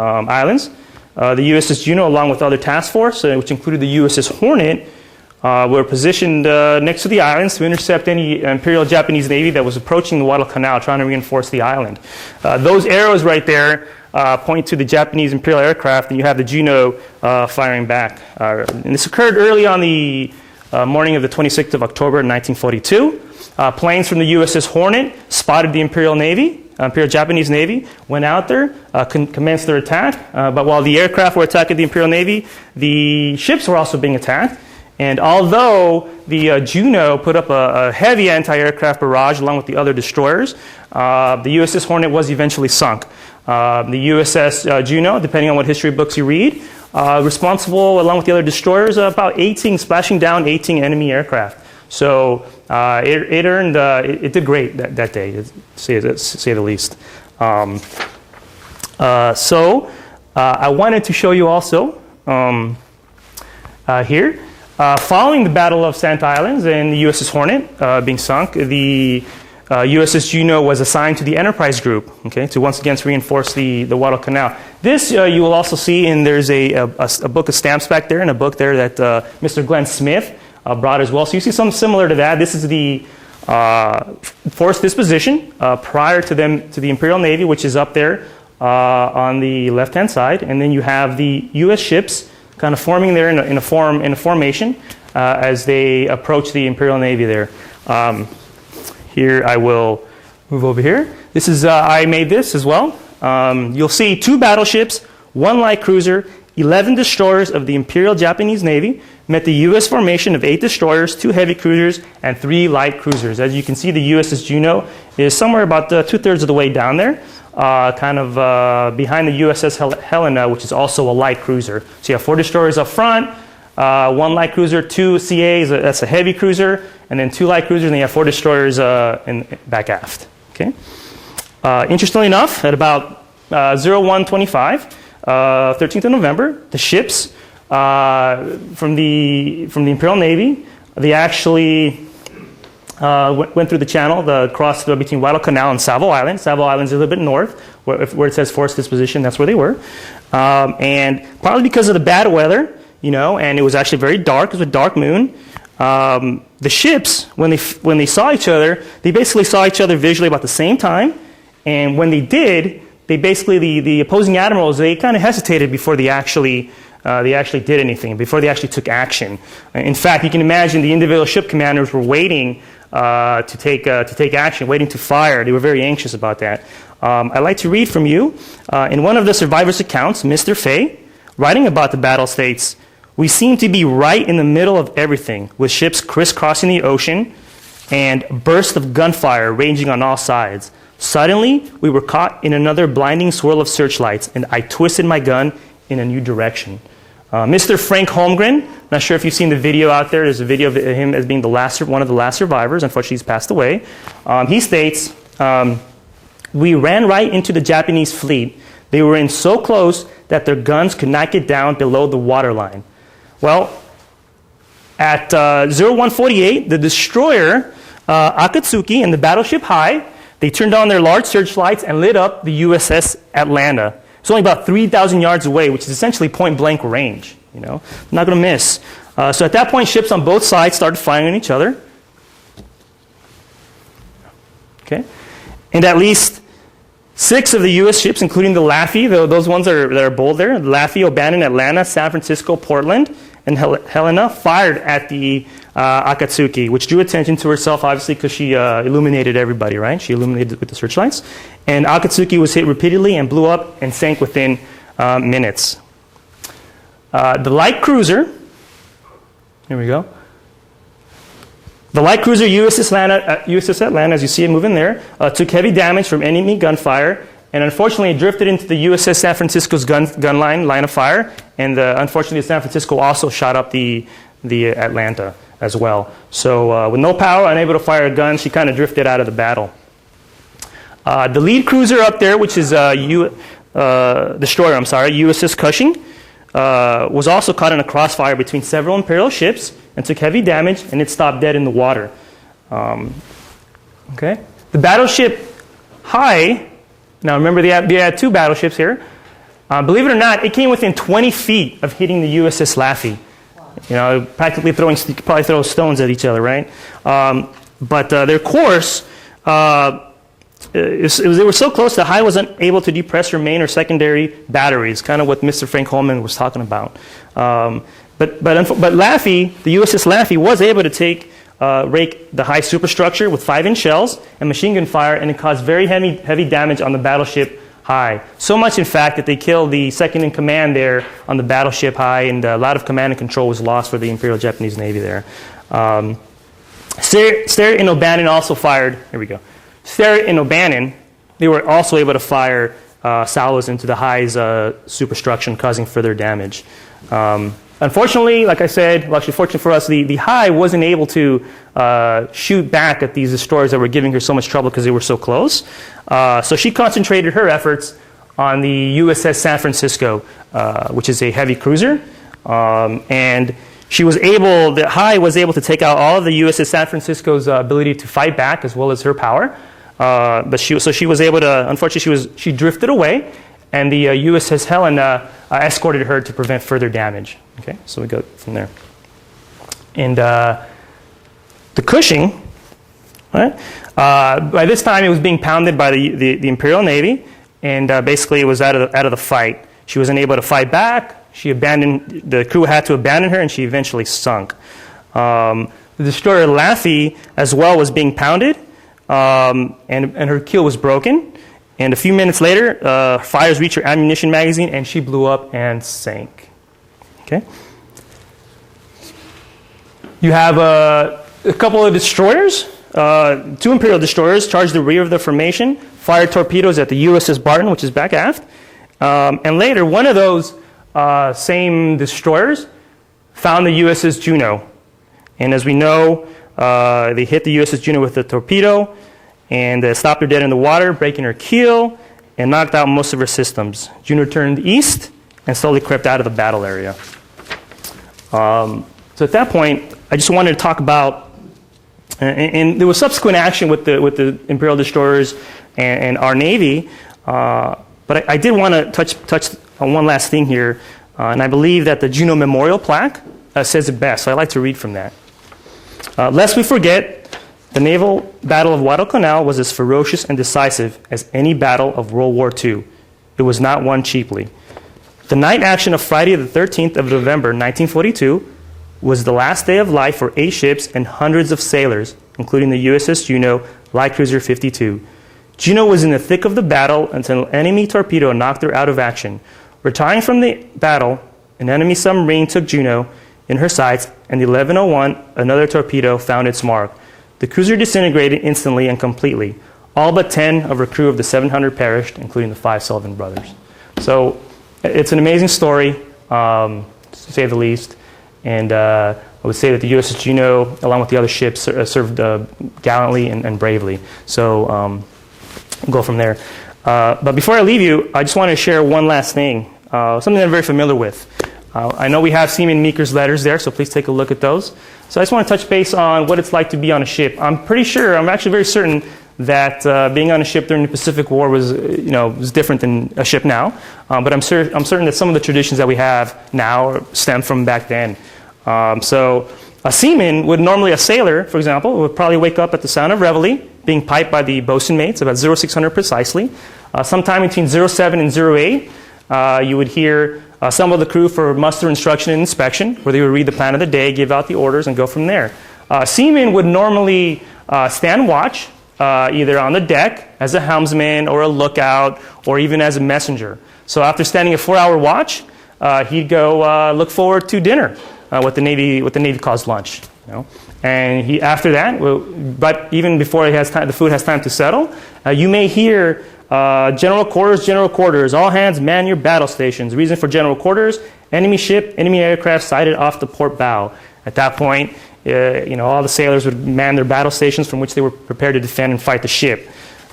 USS Juneau, along with other task force, which included the USS Hornet, were positioned next to the islands to intercept any Imperial Japanese Navy that was approaching the Guadalcanal, trying to reinforce the island. Those arrows right there point to the Japanese Imperial aircraft, and you have the Juneau firing back. And this occurred early on the morning of the 26th of October in 1942. Planes from the USS Hornet spotted the Imperial Japanese Navy, went out there, commenced their attack. But while the aircraft were attacking the Imperial Navy, the ships were also being attacked. And although the Juneau put up a heavy anti-aircraft barrage along with the other destroyers, the USS Hornet was eventually sunk. The USS Juneau, depending on what history books you read, responsible, along with the other destroyers, splashing down 18 enemy aircraft. So it did great that day, to say the least. I wanted to show you also here. Following the Battle of Santa Islands and the USS Hornet being sunk, the USS Juneau was assigned to the Enterprise Group, to once again reinforce the Guadalcanal. This you will also see, and there's a book of stamps back there, and a book there that Mr. Glenn Smith brought as well. So you see something similar to that. This is the force disposition prior to the Imperial Navy, which is up there on the left-hand side, and then you have the U.S. ships kind of forming there in a formation as they approach the Imperial Navy there. Here I will move over here. This is I made this as well. You'll see 2 battleships, 1 light cruiser, 11 destroyers of the Imperial Japanese Navy met the U.S. formation of 8 destroyers, 2 heavy cruisers, and 3 light cruisers. As you can see, the USS Juneau is somewhere about 2/3 of the way down there, behind the USS Helena, which is also a light cruiser. So you have 4 destroyers up front, 1 light cruiser, 2 CAs, that's a heavy cruiser, and then 2 light cruisers, and then you have 4 destroyers back aft. Okay. Interestingly enough, at about 01:25, 13th of November, the ships from the Imperial Navy, they actually went through the channel, crossed between Guadalcanal and Savo Island. Savo Island is a little bit north, where it says force disposition. That's where they were, and probably because of the bad weather, and it was actually very dark. It was a dark moon. The ships, when they saw each other, they basically saw each other visually about the same time, and when they did, they basically the opposing admirals, they kind of hesitated before they actually did anything, before they actually took action. In fact, you can imagine the individual ship commanders were waiting to take action, waiting to fire. They were very anxious about that. I'd like to read from you. In one of the survivors' accounts, Mr. Fay, writing about the battle, states, "We seem to be right in the middle of everything, with ships crisscrossing the ocean and bursts of gunfire ranging on all sides. Suddenly, we were caught in another blinding swirl of searchlights, and I twisted my gun in a new direction." Mr. Frank Holmgren, not sure if you've seen the video out there. There's a video of him as being one of the last survivors. Unfortunately, he's passed away. He states, "We ran right into the Japanese fleet. They were in so close that their guns could not get down below the waterline." Well, at 01:48, the destroyer Akatsuki and the battleship Hai, they turned on their large searchlights and lit up the USS Atlanta. It's only about 3,000 yards away, which is essentially point-blank range. Not going to miss. So at that point, ships on both sides started firing on each other. Okay, and at least 6 of the U.S. ships, including the Laffey, those ones that are bold there, Laffey, O'Bannon, Atlanta, San Francisco, Portland, and Helena, fired at the Akatsuki, which drew attention to herself, obviously, because she illuminated everybody, right? She illuminated with the searchlights. And Akatsuki was hit repeatedly and blew up and sank within minutes. The light cruiser, here we go. The light cruiser USS Atlanta, as you see it moving there, took heavy damage from enemy gunfire, and unfortunately it drifted into the USS San Francisco's gun line of fire, and unfortunately San Francisco also shot up the Atlanta as well. So with no power, unable to fire a gun, she kind of drifted out of the battle. The lead cruiser up there, which is destroyer, USS Cushing, was also caught in a crossfire between several Imperial ships and took heavy damage, and it stopped dead in the water. Okay. The battleship Hai, now remember they had 2 battleships here. Believe it or not, it came within 20 feet of hitting the USS Laffey. Practically throwing, probably throw stones at each other, right? But their course, they were so close the High wasn't able to depress her main or secondary batteries, kind of what Mr. Frank Holman was talking about. But Laffey, the USS Laffey, was able to rake the High superstructure with 5-inch shells and machine gun fire, and it caused very heavy damage on the battleship High. So much, in fact, that they killed the second in command there on the battleship High, and a lot of command and control was lost for the Imperial Japanese Navy there. Sterett and O'Bannon also fired. Here we go. Sterett and O'Bannon, they were also able to fire salvos into the High's superstructure, causing further damage. Unfortunately, like I said, well, actually fortunate for us, the High wasn't able to shoot back at these destroyers that were giving her so much trouble because they were so close. So she concentrated her efforts on the USS San Francisco, which is a heavy cruiser. And the High was able to take out all of the USS San Francisco's ability to fight back as well as her power. But she was able to, unfortunately, she drifted away, and the USS Helena escorted her to prevent further damage. Okay, so we go from there. And the Cushing, right? By this time, it was being pounded by the Imperial Navy, and basically it was out of the fight. She wasn't able to fight back. The crew had to abandon her, and she eventually sunk. The destroyer Laffey, as well, was being pounded, and her keel was broken. And a few minutes later, fires reached her ammunition magazine, and she blew up and sank. Okay. You have a couple of destroyers. 2 Imperial destroyers charged the rear of the formation, fired torpedoes at the USS Barton, which is back aft. And later, one of those same destroyers found the USS Juneau. And as we know, they hit the USS Juneau with a torpedo and stopped her dead in the water, breaking her keel and knocked out most of her systems. Juneau turned east and slowly crept out of the battle area. So at that point, I just wanted to talk about, and there was subsequent action with the Imperial destroyers and our Navy, but I did want to touch on one last thing here, and I believe that the Juneau Memorial Plaque says it best, so I'd like to read from that. Lest we forget, the naval battle of Guadalcanal was as ferocious and decisive as any battle of World War II. It was not won cheaply. The night action of Friday the 13th of November 1942 was the last day of life for 8 ships and hundreds of sailors, including the USS Juneau, Light Cruiser 52. Juneau was in the thick of the battle until an enemy torpedo knocked her out of action. Retiring from the battle, an enemy submarine took Juneau in her sights, and the 1101, another torpedo, found its mark. The cruiser disintegrated instantly and completely. All but 10 of her crew of the 700 perished, including the 5 Sullivan brothers. So it's an amazing story, to say the least. And I would say that the USS Juneau, along with the other ships, served gallantly and bravely. So we'll go from there. But before I leave you, I just want to share one last thing, something that I'm very familiar with. I know we have Seaman Meeker's letters there, so please take a look at those. So I just want to touch base on what it's like to be on a ship. I'm actually very certain that being on a ship during the Pacific War was different than a ship now. But I'm certain that some of the traditions that we have now stem from back then. So a seaman a sailor, for example, would probably wake up at the sound of reveille, being piped by the bosun mates about 0600 precisely. Sometime between 07 and 08, you would hear some of the crew for muster, instruction, and inspection, where they would read the plan of the day, give out the orders, and go from there. Seamen would normally stand watch, either on the deck as a helmsman or a lookout, or even as a messenger. So after standing a 4-hour watch, he'd go look forward to dinner, what the Navy calls lunch. And after that, but even before the food has time to settle, you may hear general quarters, all hands man your battle stations. Reason for general quarters, enemy ship, enemy aircraft sighted off the port bow. At that point, all the sailors would man their battle stations from which they were prepared to defend and fight the ship.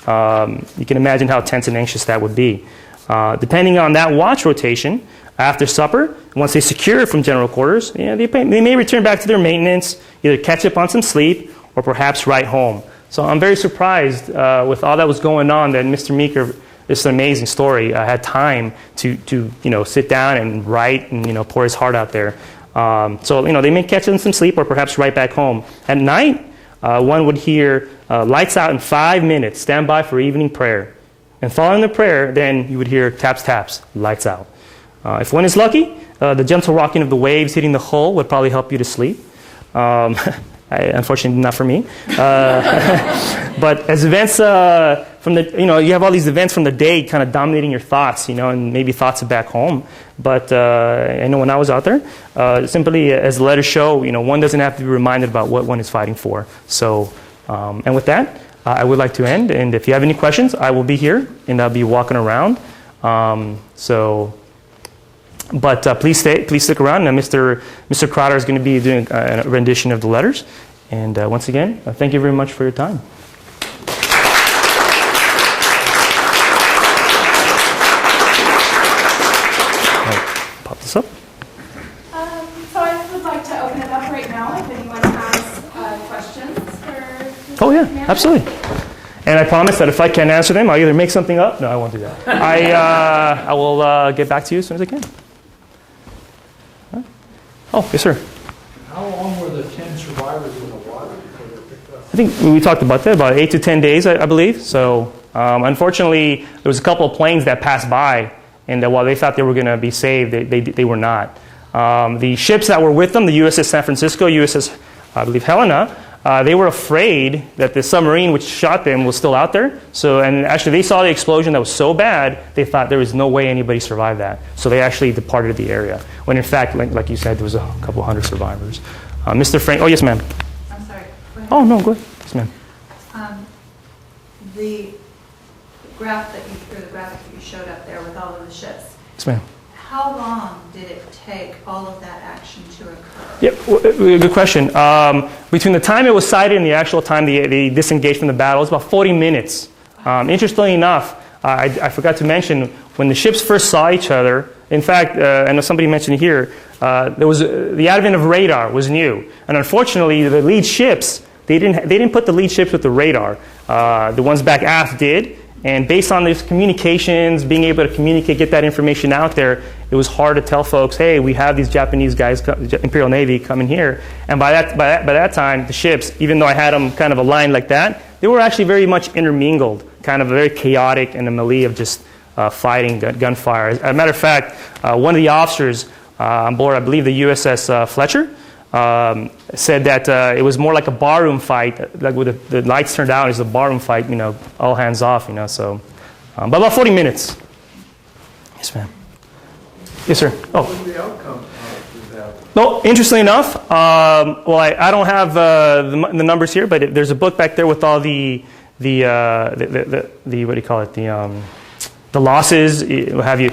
You can imagine how tense and anxious that would be. Depending on that watch rotation, after supper, once they secure from general quarters, they may return back to their maintenance, either catch up on some sleep or perhaps write home. So I'm very surprised with all that was going on that Mr. Meeker, this is an amazing story, had time to sit down and write and pour his heart out there. So, they may catch in some sleep or perhaps right back home. At night, one would hear lights out in 5 minutes, stand by for evening prayer. And following the prayer, then you would hear taps, taps, lights out. If one is lucky, the gentle rocking of the waves hitting the hull would probably help you to sleep. Unfortunately, not for me. But as events from the, you have all these events from the day kind of dominating your thoughts, and maybe thoughts of back home. But I know when I was out there, simply as the letters show, one doesn't have to be reminded about what one is fighting for. So, and with that, I would like to end. And if you have any questions, I will be here and I'll be walking around. But please stick around. Now, Mr. Crowder is going to be doing a rendition of the letters. And once again, thank you very much for your time. Pop this up. So I would like to open it up right now if anyone has questions for Oh, yeah, absolutely. And I promise that if I can't answer them, I'll either make something up. No, I won't do that. I will get back to you as soon as I can. Oh, yes, sir. How long were the 10 survivors in the water before they were picked up? I think we talked about that, about 8 to 10 days, I believe. So, unfortunately, there was a couple of planes that passed by, and while they thought they were going to be saved, they were not. The ships that were with them, the USS San Francisco, USS, I believe, Helena, they were afraid that the submarine which shot them was still out there. So, and actually, they saw the explosion that was so bad, they thought there was no way anybody survived that. So they actually departed the area. When in fact, like you said, there was a couple hundred survivors. Mr. Frank, oh yes, ma'am. I'm sorry. Go ahead. Oh no, go ahead. Yes, ma'am. The graphic that you showed up there with all of the ships. Yes, ma'am. How long did it take all of that action to occur? Yep, good question. Between the time it was sighted and the actual time they disengaged from the battle, it was about 40 minutes. Interestingly enough, I forgot to mention, when the ships first saw each other, in fact, I know somebody mentioned here, there was the advent of radar was new. And unfortunately, the lead ships, they didn't put the lead ships with the radar. The ones back aft did. And based on these communications, being able to communicate, get that information out there, it was hard to tell folks, hey, we have these Japanese guys, Imperial Navy, coming here. And by that time, the ships, even though I had them kind of aligned like that, they were actually very much intermingled, kind of very chaotic in a melee of just fighting, gunfire. As a matter of fact, one of the officers on board, I believe the USS Fletcher, said that it was more like a barroom fight, like with the lights turned out, it's a barroom fight, all hands off, so. But about 40 minutes. Yes, ma'am. Yes, sir. Oh. What was the outcome of that? No, interestingly enough, well, I don't have the numbers here, but there's a book back there with all the what do you call it, the losses, what have you.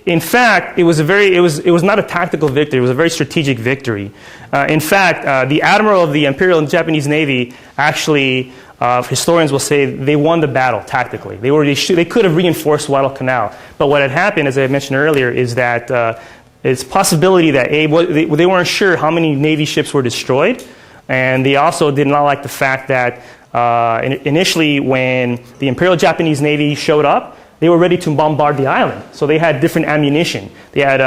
In fact, it was not a tactical victory. It was a very strategic victory. In fact, the admiral of the Imperial and Japanese Navy actually, historians will say, they won the battle tactically. They could have reinforced Guadalcanal, but what had happened, as I mentioned earlier, is that it's possibility that they weren't sure how many Navy ships were destroyed, and they also did not like the fact that initially, when the Imperial Japanese Navy showed up, they were ready to bombard the island. So they had different ammunition. They had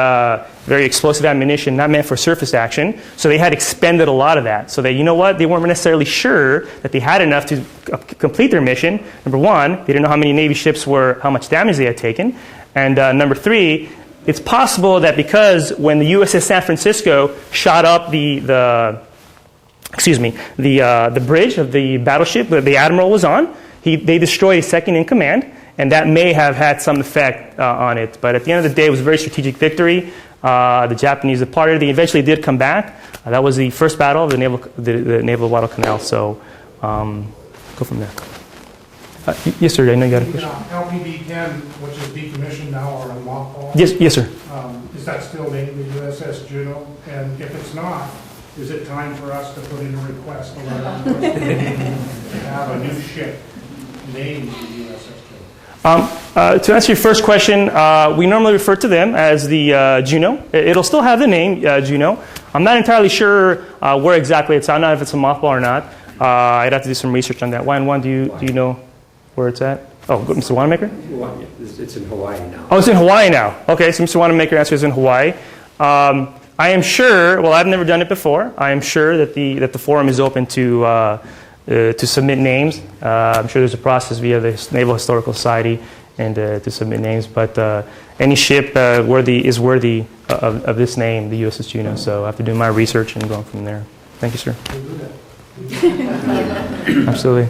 very explosive ammunition, not meant for surface action. So they had expended a lot of that. So they weren't necessarily sure that they had enough to complete their mission. Number one, they didn't know how many Navy ships how much damage they had taken. And number three, it's possible that because when the USS San Francisco shot up the bridge of the battleship that the admiral was on, they destroyed a second in command. And that may have had some effect on it. But at the end of the day, it was a very strategic victory. The Japanese departed. They eventually did come back. That was the first battle of the Naval Guadalcanal. So go from there. Yes, sir. I know you got a question. LPD-10, which is decommissioned now or in mothball. Yes, sir. Is that still named the USS Juneau? And if it's not, is it time for us to put in a request to have a new ship named the USS Juneau? To answer your first question, we normally refer to them as the Juneau. It'll still have the name Juneau. I'm not entirely sure where exactly it's at. I don't know if it's a mothball or not. I'd have to do some research on that. Juan, do you know where it's at? Oh, good, Mr. Wanamaker? It's in Hawaii now. Oh, it's in Hawaii now. Okay, so Mr. Wanamaker answers in Hawaii. I am sure, well, I've never done it before. I am sure that the forum is open to submit names. I'm sure there's a process via the Naval Historical Society and to submit names. But any ship is worthy of this name, the USS Juneau. So I have to do my research and go on from there. Thank you, sir. Absolutely.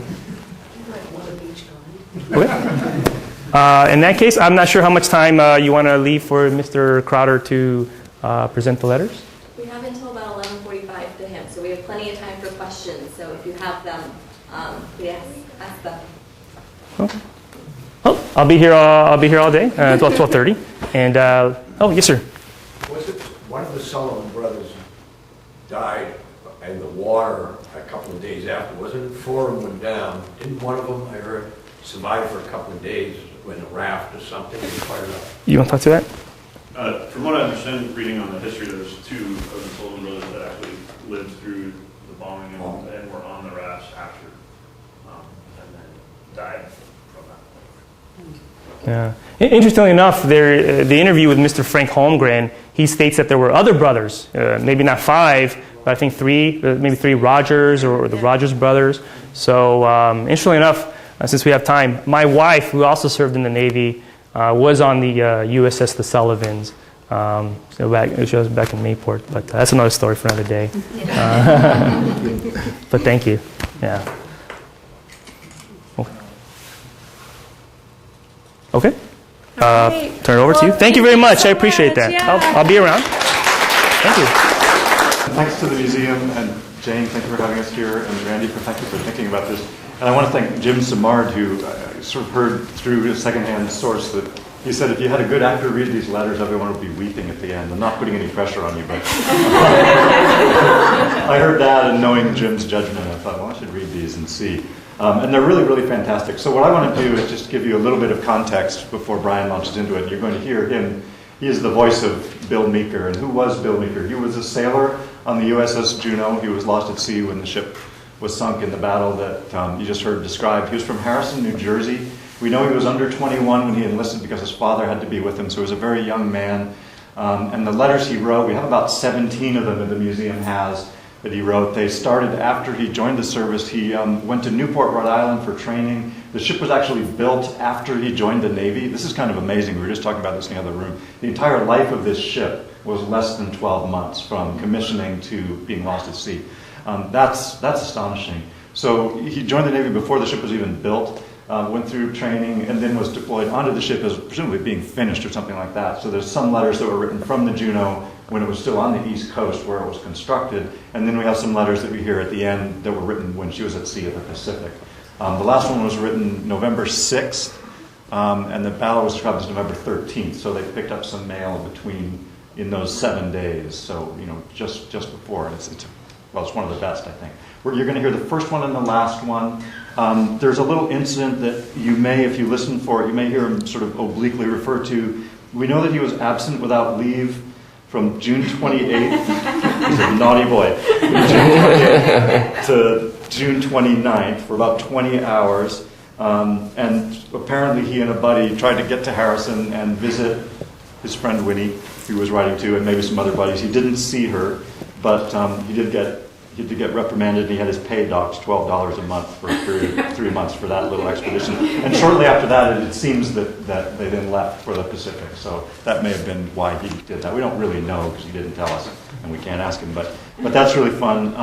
Okay. In that case, I'm not sure how much time you want to leave for Mr. Crowder to present the letters. We have until about 11:45 to him, so we have plenty of time for questions. So if you have them, please ask them. Okay. Oh, I'll be here all day, 12:30. And oh, yes, sir. Was it one of the Sullivan brothers died in the water a couple of days after? Wasn't it 4 of them went down? Didn't one of them, I heard, survive for a couple of days when a raft or something was fired up? You want to talk to that? From what I understand, reading on the history, there's 2 of the Sullivan brothers that actually lived through the bombing and were on the rafts after, and then died from that. Yeah. Interestingly enough, the interview with Mr. Frank Holmgren, he states that there were other brothers, maybe not 5, but I think 3, maybe 3 Rogers or the Rogers brothers. So interestingly enough, since we have time, my wife, who also served in the Navy, was on the USS the Sullivans. She was back in Mayport, but that's another story for another day. But thank you. Yeah. Okay. Turn it over to you. Thank you very much. I appreciate that. Yeah. I'll be around. Thank you. Thanks to the museum, and Jane, thank you for having us here, and Randy, thank you for thinking about this. And I want to thank Jim Simard, who sort of heard through a secondhand source that he said if you had a good actor read these letters, everyone would be weeping at the end. I'm not putting any pressure on you, but I heard that, and knowing Jim's judgment, I thought, well, I should read these and see. And they're really, really fantastic. So what I want to do is just give you a little bit of context before Brian launches into it. You're going to hear him. He is the voice of Bill Meeker. And who was Bill Meeker? He was a sailor on the USS Juneau. He was lost at sea when the ship was sunk in the battle that you just heard described. He was from Harrison, New Jersey. We know he was under 21 when he enlisted because his father had to be with him, so he was a very young man. And the letters he wrote, we have about 17 of them that the museum has that he wrote. They started after he joined the service. He went to Newport, Rhode Island for training. The ship was actually built after he joined the Navy. This is kind of amazing. We were just talking about this in the other room. The entire life of this ship was less than 12 months from commissioning to being lost at sea. That's astonishing. So he joined the Navy before the ship was even built, went through training, and then was deployed onto the ship as presumably being finished or something like that. So there's some letters that were written from the Juneau when it was still on the East Coast where it was constructed, and then we have some letters that we hear at the end that were written when she was at sea at the Pacific. The last one was written November 6th, and the battle was described as November 13th, so they picked up some mail in those 7 days, so just before. It's one of the best, I think. You're going to hear the first one and the last one. There's a little incident that you may, if you listen for it, you may hear him sort of obliquely refer to. We know that he was absent without leave from June 28th, he's a naughty boy, June 28th to June 29th for about 20 hours. And apparently he and a buddy tried to get to Harrison and visit his friend Winnie, who was writing to, and maybe some other buddies. He didn't see her, but he did get reprimanded, and he had his pay docked $12 a month for a period of 3 months for that little expedition. And shortly after that, it seems that they then left for the Pacific. So that may have been why he did that. We don't really know because he didn't tell us, and we can't ask him. But that's really fun.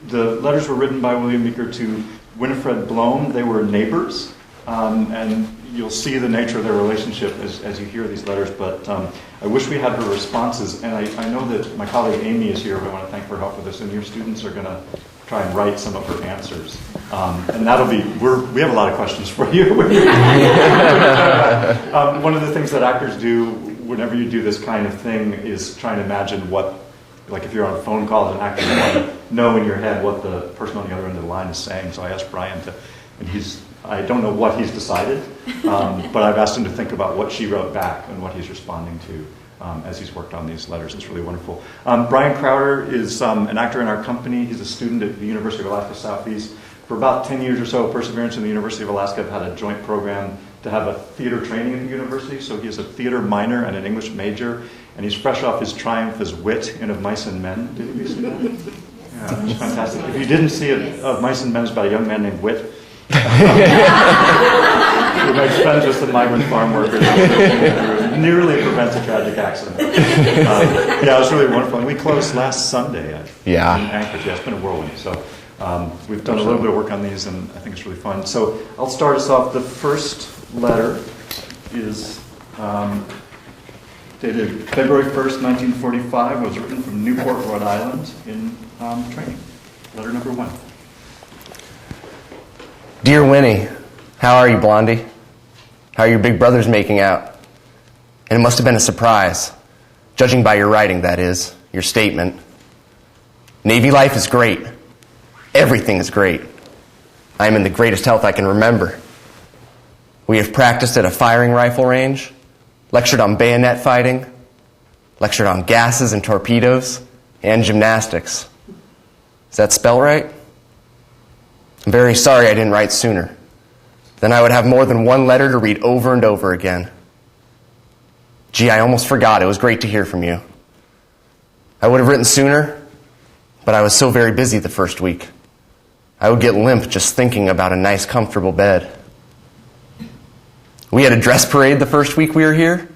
The letters were written by William Meeker to Winifred Blome. They were neighbors, and you'll see the nature of their relationship as you hear these letters, but I wish we had her responses, and I know that my colleague Amy is here, but I want to thank her for help with this, and your students are going to try and write some of her answers. And that'll be, we have a lot of questions for you. One of the things that actors do whenever you do this kind of thing is try and imagine what, like if you're on a phone call as an actor, you want to know in your head what the person on the other end of the line is saying. So I asked Brian to, and I don't know what he's decided, but I've asked him to think about what she wrote back and what he's responding to as he's worked on these letters. It's really wonderful. Brian Crowder is an actor in our company. He's a student at the University of Alaska Southeast. For about 10 years or so, Perseverance and the University of Alaska have had a joint program to have a theater training at the university. So he is a theater minor and an English major. and he's fresh off his triumph as wit in Of Mice and Men. Did you see that? Yeah, it's fantastic. If you didn't see it, Of Mice and Men is about a young man named Wit. Who makes friends with some migrant farm workers. Nearly prevents a tragic accident. Yeah, it was really wonderful. And we closed last Sunday in Anchorage. Yeah, it's been a whirlwind. So we've done a little bit of work on these, and I think it's really fun. So I'll start us off. The first letter is dated February 1st, 1945. It was written from Newport, Rhode Island in training. Letter number 1. Dear Winnie, how are you, Blondie? How are your big brothers making out? And it must have been a surprise, judging by your writing, that is, your statement. Navy life is great. Everything is great. I am in the greatest health I can remember. We have practiced at a firing rifle range, lectured on bayonet fighting, lectured on gases and torpedoes, and gymnastics. Is that spell right? I'm very sorry I didn't write sooner. Then I would have more than one letter to read over and over again. Gee, I almost forgot. It was great to hear from you. I would have written sooner, but I was so very busy the first week. I would get limp just thinking about a nice, comfortable bed. We had a dress parade the first week we were here.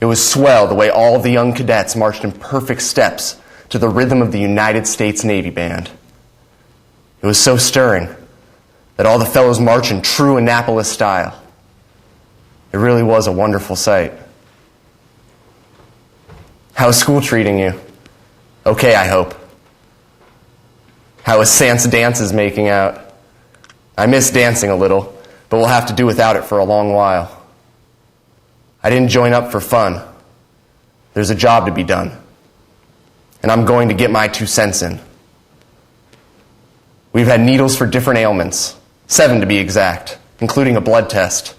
It was swell the way all of the young cadets marched in perfect steps to the rhythm of the United States Navy Band. It was so stirring that all the fellows marched in true Annapolis style. It really was a wonderful sight. How is school treating you? Okay, I hope. How is Sans Dances making out? I miss dancing a little, but we'll have to do without it for a long while. I didn't join up for fun. There's a job to be done. And I'm going to get my 2 cents in. We've had needles for different ailments, 7 to be exact, including a blood test.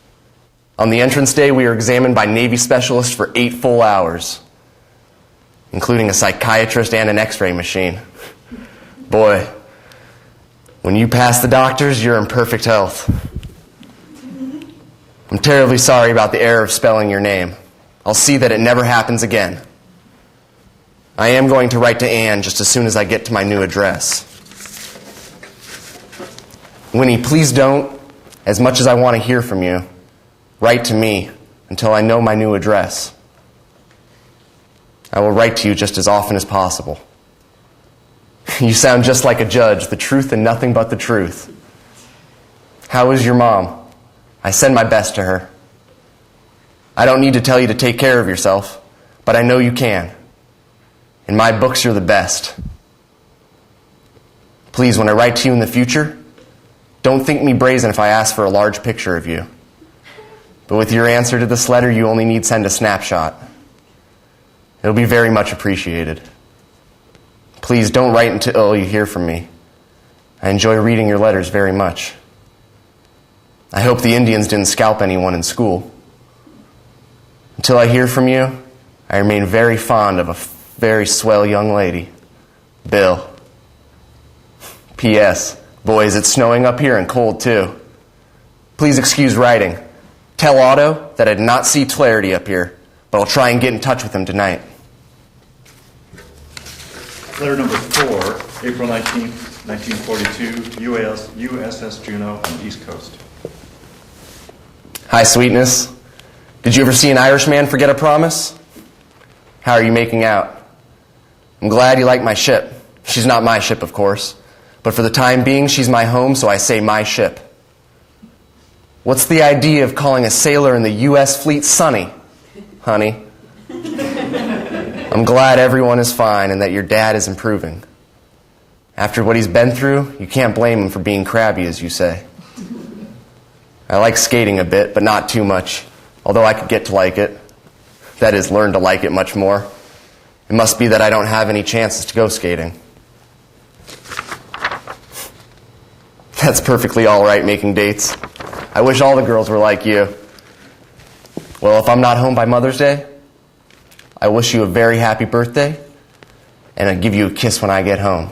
On the entrance day, we were examined by Navy specialists for 8 full hours, including a psychiatrist and an x-ray machine. Boy, when you pass the doctors, you're in perfect health. I'm terribly sorry about the error of spelling your name. I'll see that it never happens again. I am going to write to Anne just as soon as I get to my new address. Winnie, please don't, as much as I want to hear from you, write to me until I know my new address. I will write to you just as often as possible. You sound just like a judge, the truth and nothing but the truth. How is your mom? I send my best to her. I don't need to tell you to take care of yourself, but I know you can. In my books, you're the best. Please, when I write to you in the future, don't think me brazen if I ask for a large picture of you. But with your answer to this letter, you only need send a snapshot. It'll be very much appreciated. Please don't write until you hear from me. I enjoy reading your letters very much. I hope the Indians didn't scalp anyone in school. Until I hear from you, I remain very fond of a very swell young lady, Bill. P.S. Boys, it's snowing up here and cold too. Please excuse writing. Tell Otto that I did not see Flaherty up here, but I'll try and get in touch with him tonight. Letter number 4, April 19th, 1942, USS Juneau on the East Coast. Hi, sweetness. Did you ever see an Irishman forget a promise? How are you making out? I'm glad you like my ship. She's not my ship, of course. But for the time being, she's my home, so I say my ship. What's the idea of calling a sailor in the U.S. fleet Sonny, honey? I'm glad everyone is fine and that your dad is improving. After what he's been through, you can't blame him for being crabby, as you say. I like skating a bit, but not too much, although I could get to like it. That is, learn to like it much more. It must be that I don't have any chances to go skating. That's perfectly all right, making dates. I wish all the girls were like you. Well, if I'm not home by Mother's Day, I wish you a very happy birthday, and I'll give you a kiss when I get home.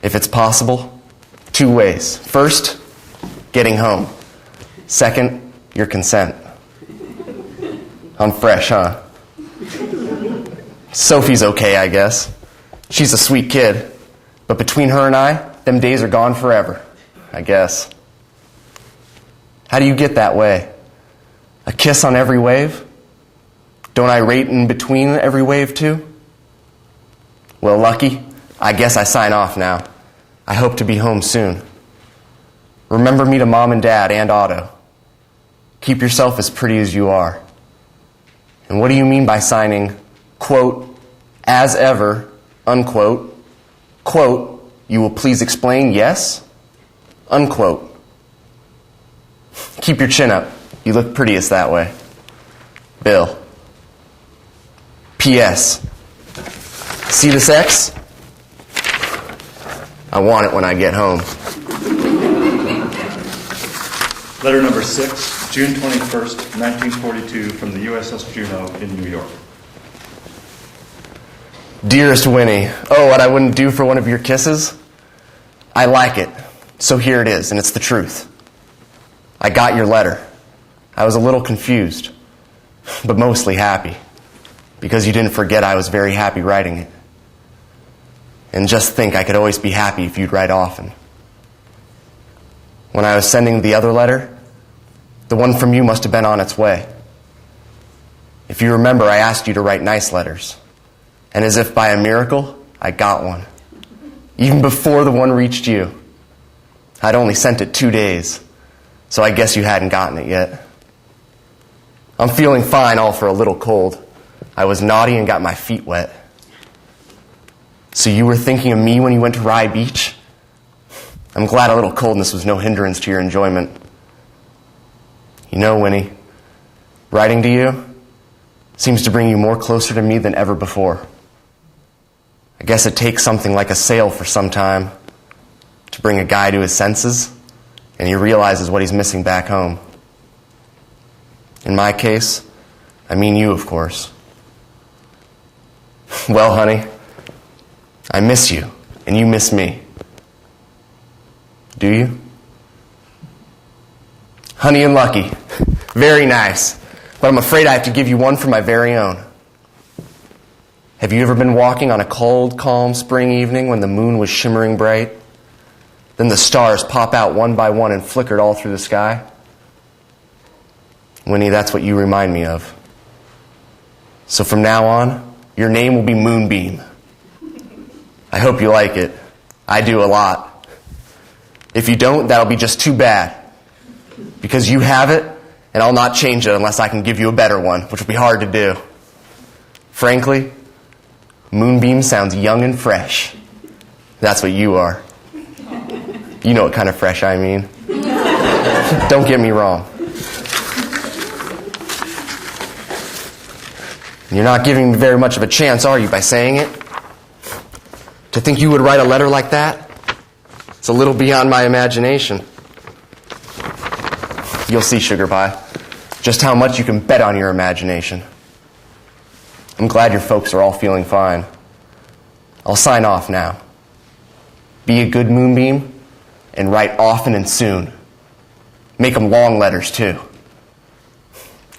If it's possible, 2 ways. First, getting home. Second, your consent. I'm fresh, huh? Sophie's okay, I guess. She's a sweet kid. But between her and I, them days are gone forever, I guess. How do you get that way? A kiss on every wave? Don't I rate in between every wave too? Well, Lucky, I guess I sign off now. I hope to be home soon. Remember me to Mom and Dad and Otto. Keep yourself as pretty as you are. And what do you mean by signing, quote, as ever, unquote, quote, you will please explain, yes, unquote. Keep your chin up. You look prettiest that way. Bill. P.S. See this X? I want it when I get home. Letter number 6, June 21st, 1942, from the USS Juneau in New York. Dearest Winnie, oh, what I wouldn't do for one of your kisses? I like it, so here it is, and it's the truth. I got your letter. I was a little confused, but mostly happy, because you didn't forget I was very happy writing it. And just think I could always be happy if you'd write often. When I was sending the other letter, the one from you must have been on its way. If you remember, I asked you to write nice letters. And as if by a miracle, I got one. Even before the one reached you. I'd only sent it 2 days, so I guess you hadn't gotten it yet. I'm feeling fine, all for a little cold. I was naughty and got my feet wet. So you were thinking of me when you went to Rye Beach? I'm glad a little coldness was no hindrance to your enjoyment. You know, Winnie, writing to you seems to bring you more closer to me than ever before. I guess it takes something like a sail for some time to bring a guy to his senses, and he realizes what he's missing back home. In my case, I mean you, of course. Well, honey, I miss you, and you miss me. Do you? Honey and Lucky, very nice, but I'm afraid I have to give you one for my very own. Have you ever been walking on a cold, calm spring evening when the moon was shimmering bright? Then the stars pop out one by one and flickered all through the sky? Winnie, that's what you remind me of. So from now on, your name will be Moonbeam. I hope you like it. I do a lot. If you don't, that'll be just too bad. Because you have it, and I'll not change it unless I can give you a better one, which will be hard to do. Frankly, Moonbeam sounds young and fresh. That's what you are. You know what kind of fresh I mean. Don't get me wrong. You're not giving me very much of a chance, are you, by saying it? To think you would write a letter like that? It's a little beyond my imagination. You'll see, Sugar Pie, just how much you can bet on your imagination. I'm glad your folks are all feeling fine. I'll sign off now. Be a good Moonbeam and write often and soon. Make them long letters, too.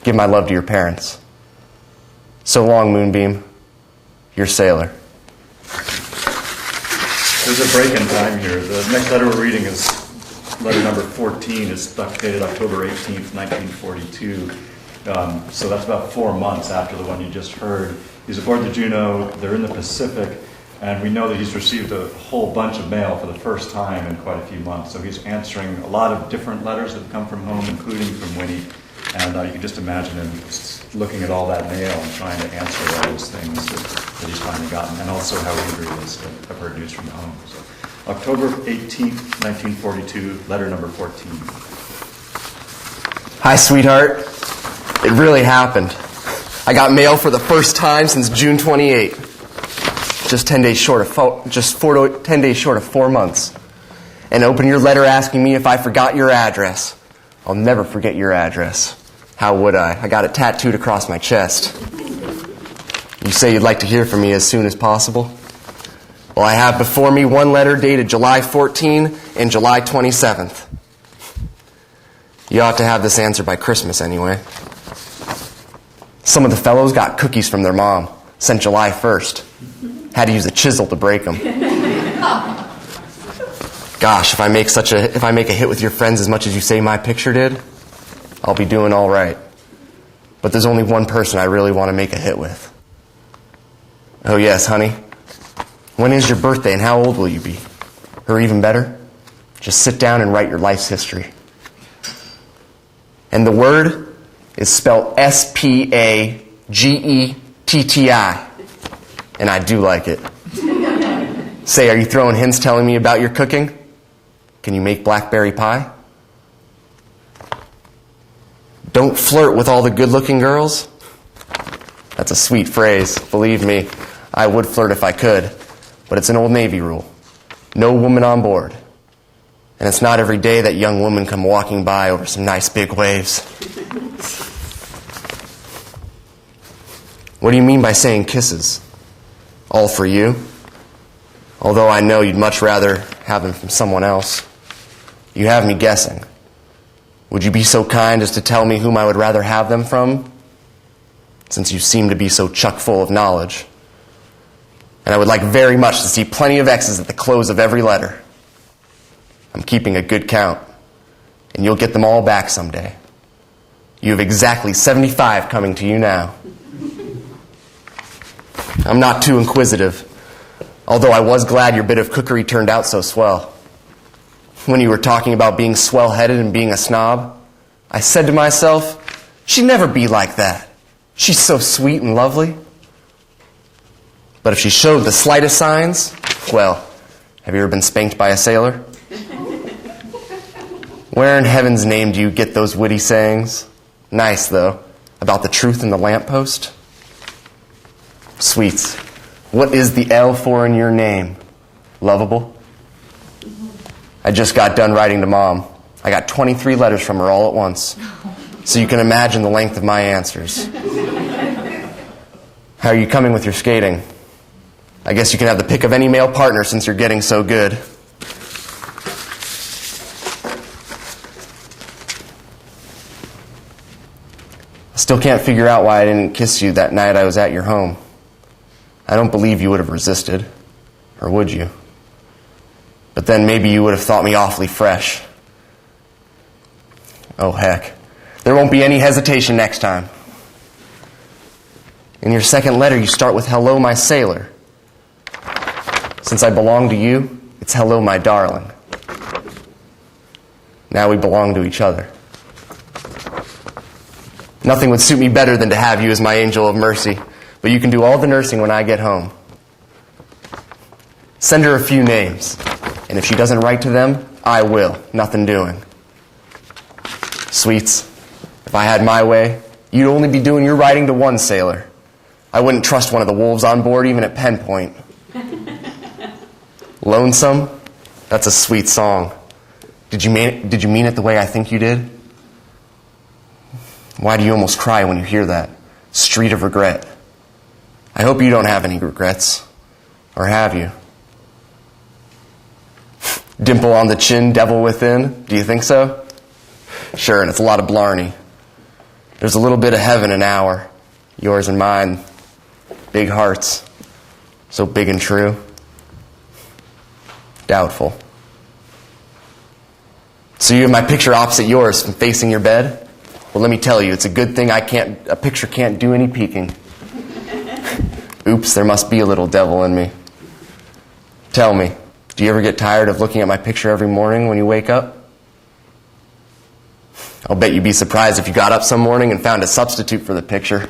Give my love to your parents. So long, Moonbeam. Your sailor. There's a break in time here. The next letter we're reading is letter number 14. It's dated October 18th, 1942. So that's about 4 months after the one you just heard. He's aboard the Juneau. They're in the Pacific. And we know that he's received a whole bunch of mail for the first time in quite a few months. So he's answering a lot of different letters that have come from home, including from Winnie. And you can just imagine him just looking at all that mail and trying to answer all those things that he's finally gotten. And also how eager he is to have heard news from home. So October 18th, 1942, letter number 14. Hi, sweetheart. It really happened. I got mail for the first time since June 28. Just 10 days short of 10 days short of 4 months. And open your letter asking me if I forgot your address. I'll never forget your address. How would I? I got it tattooed across my chest. You say you'd like to hear from me as soon as possible? Well, I have before me one letter dated July 14 and July 27th. You ought to have this answer by Christmas anyway. Some of the fellows got cookies from their mom. Sent July 1st. Had to use a chisel to break them. Gosh, if I make a hit with your friends as much as you say my picture did, I'll be doing all right. But there's only one person I really want to make a hit with. Oh yes, honey. When is your birthday and how old will you be? Or even better, just sit down and write your life's history. And the word is spelled S-P-A-G-E-T-T-I. And I do like it. Say, are you throwing hints telling me about your cooking? Can you make blackberry pie? Don't flirt with all the good-looking girls? That's a sweet phrase. Believe me, I would flirt if I could. But it's an old Navy rule. No woman on board. And it's not every day that young women come walking by over some nice big waves. What do you mean by saying kisses? All for you? Although I know you'd much rather have them from someone else. You have me guessing. Would you be so kind as to tell me whom I would rather have them from? Since you seem to be so chock full of knowledge. And I would like very much to see plenty of X's at the close of every letter. I'm keeping a good count, and you'll get them all back someday. You have exactly 75 coming to you now. I'm not too inquisitive, although I was glad your bit of cookery turned out so swell. When you were talking about being swell-headed and being a snob, I said to myself, she'd never be like that. She's so sweet and lovely. But if she showed the slightest signs, well, have you ever been spanked by a sailor? Where in heaven's name do you get those witty sayings? Nice, though, about the truth in the lamppost. Sweets, what is the L for in your name? Lovable? I just got done writing to Mom. I got 23 letters from her all at once. So you can imagine the length of my answers. How are you coming with your skating? I guess you can have the pick of any male partner since you're getting so good. I still can't figure out why I didn't kiss you that night I was at your home. I don't believe you would have resisted. Or would you? But then maybe you would have thought me awfully fresh. Oh, heck. There won't be any hesitation next time. In your second letter, you start with, hello, my sailor. Since I belong to you, it's hello, my darling. Now we belong to each other. Nothing would suit me better than to have you as my angel of mercy, but you can do all the nursing when I get home. Send her a few names, and if she doesn't write to them, I will. Nothing doing. Sweets, if I had my way, you'd only be doing your writing to one sailor. I wouldn't trust one of the wolves on board even at pen point. Lonesome? That's a sweet song. Did you mean it the way I think you did? Why do you almost cry when you hear that? Street of regret. I hope you don't have any regrets. Or have you? Dimple on the chin, devil within. Do you think so? Sure, and it's a lot of blarney. There's a little bit of heaven an hour. Yours and mine. Big hearts. So big and true. Doubtful. So you have my picture opposite yours and facing your bed? Well, let me tell you, it's a good thing a picture can't do any peeking. Oops, there must be a little devil in me. Tell me, do you ever get tired of looking at my picture every morning when you wake up? I'll bet you'd be surprised if you got up some morning and found a substitute for the picture.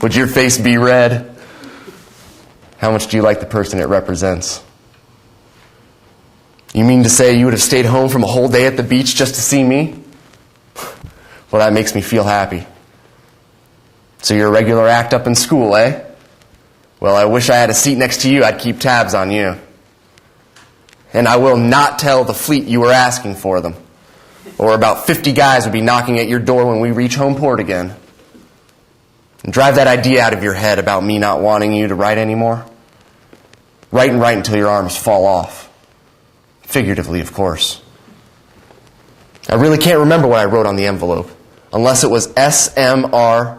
Would your face be red? How much do you like the person it represents? You mean to say you would have stayed home from a whole day at the beach just to see me? Well, that makes me feel happy. So you're a regular act up in school, eh? Well, I wish I had a seat next to you. I'd keep tabs on you. And I will not tell the fleet you were asking for them. Or about 50 guys would be knocking at your door when we reach home port again. And drive that idea out of your head about me not wanting you to write anymore. Write and write until your arms fall off. Figuratively, of course. I really can't remember what I wrote on the envelope, unless it was SMRLH.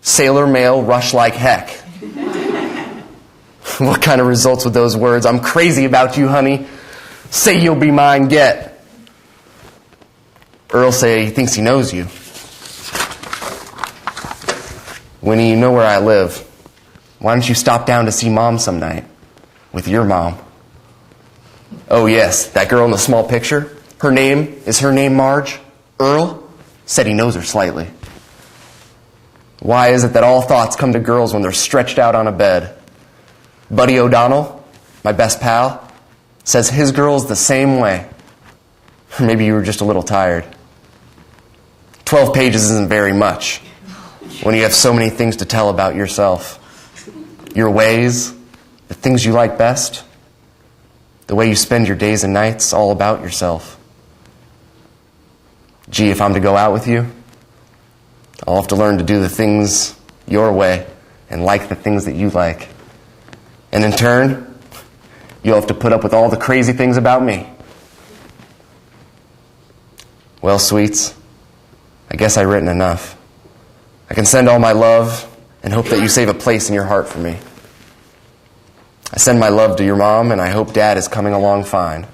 Sailor male, rush like heck. What kind of results with those words? I'm crazy about you, honey. Say you'll be mine, get. Earl say he thinks he knows you. Winnie, you know where I live. Why don't you stop down to see Mom some night? With your mom. Oh yes, that girl in the small picture. Is her name Marge? Earl said he knows her slightly. Why is it that all thoughts come to girls when they're stretched out on a bed? Buddy O'Donnell, my best pal, says his girl's the same way. Or maybe you were just a little tired. 12 pages isn't very much when you have so many things to tell about yourself. Your ways, the things you like best, the way you spend your days and nights, all about yourself. Gee, if I'm to go out with you, I'll have to learn to do the things your way and like the things that you like. And in turn, you'll have to put up with all the crazy things about me. Well, sweets, I guess I've written enough. I can send all my love and hope that you save a place in your heart for me. I send my love to your mom, and I hope Dad is coming along fine.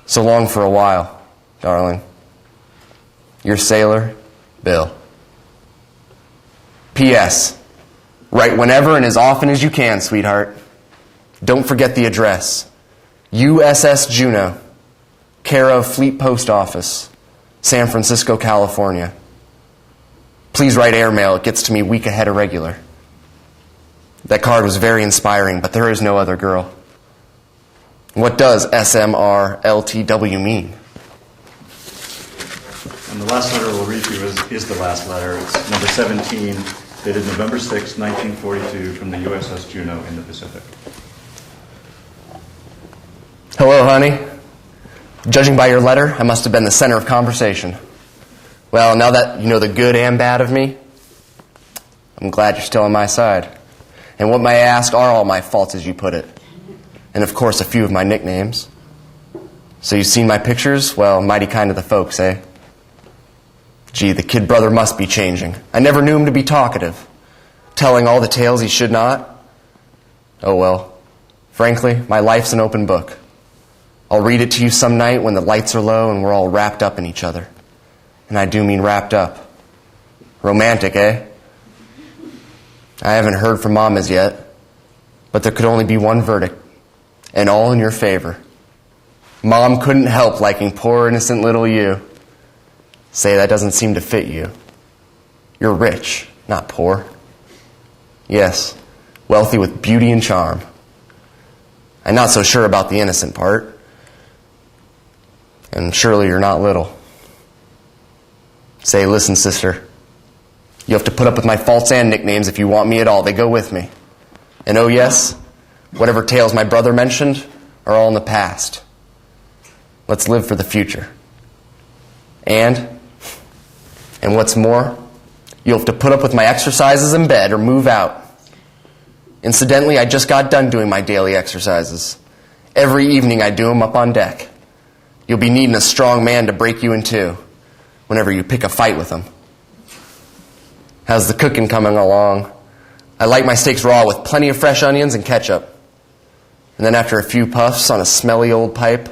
So long for a while, darling. Your sailor, Bill. P.S. Write whenever and as often as you can, sweetheart. Don't forget the address. USS Juneau, care of Fleet Post Office, San Francisco, California. Please write airmail. It gets to me week ahead of regular. That card was very inspiring, but there is no other girl. What does SMRLTW mean? And the last letter we'll read to you is the last letter. It's number 17, dated November 6, 1942, from the USS Juneau in the Pacific. Hello, honey. Judging by your letter, I must have been the center of conversation. Well, now that you know the good and bad of me, I'm glad you're still on my side. And what may I ask are all my faults, as you put it. And of course, a few of my nicknames. So you've seen my pictures? Well, mighty kind of the folks, eh? Gee, the kid brother must be changing. I never knew him to be talkative, telling all the tales he should not. Oh well, frankly, my life's an open book. I'll read it to you some night when the lights are low and we're all wrapped up in each other. And I do mean wrapped up. Romantic, eh? I haven't heard from Mom as yet, but there could only be one verdict, and all in your favor. Mom couldn't help liking poor innocent little you. Say, that doesn't seem to fit you. You're rich, not poor. Yes, wealthy with beauty and charm. I'm not so sure about the innocent part. And surely you're not little. Say, listen, sister. You have to put up with my faults and nicknames if you want me at all. They go with me. And oh yes, whatever tales my brother mentioned are all in the past. Let's live for the future. And what's more, you'll have to put up with my exercises in bed or move out. Incidentally, I just got done doing my daily exercises. Every evening I do them up on deck. You'll be needing a strong man to break you in two whenever you pick a fight with him. How's the cooking coming along? I like my steaks raw with plenty of fresh onions and ketchup. And then after a few puffs on a smelly old pipe,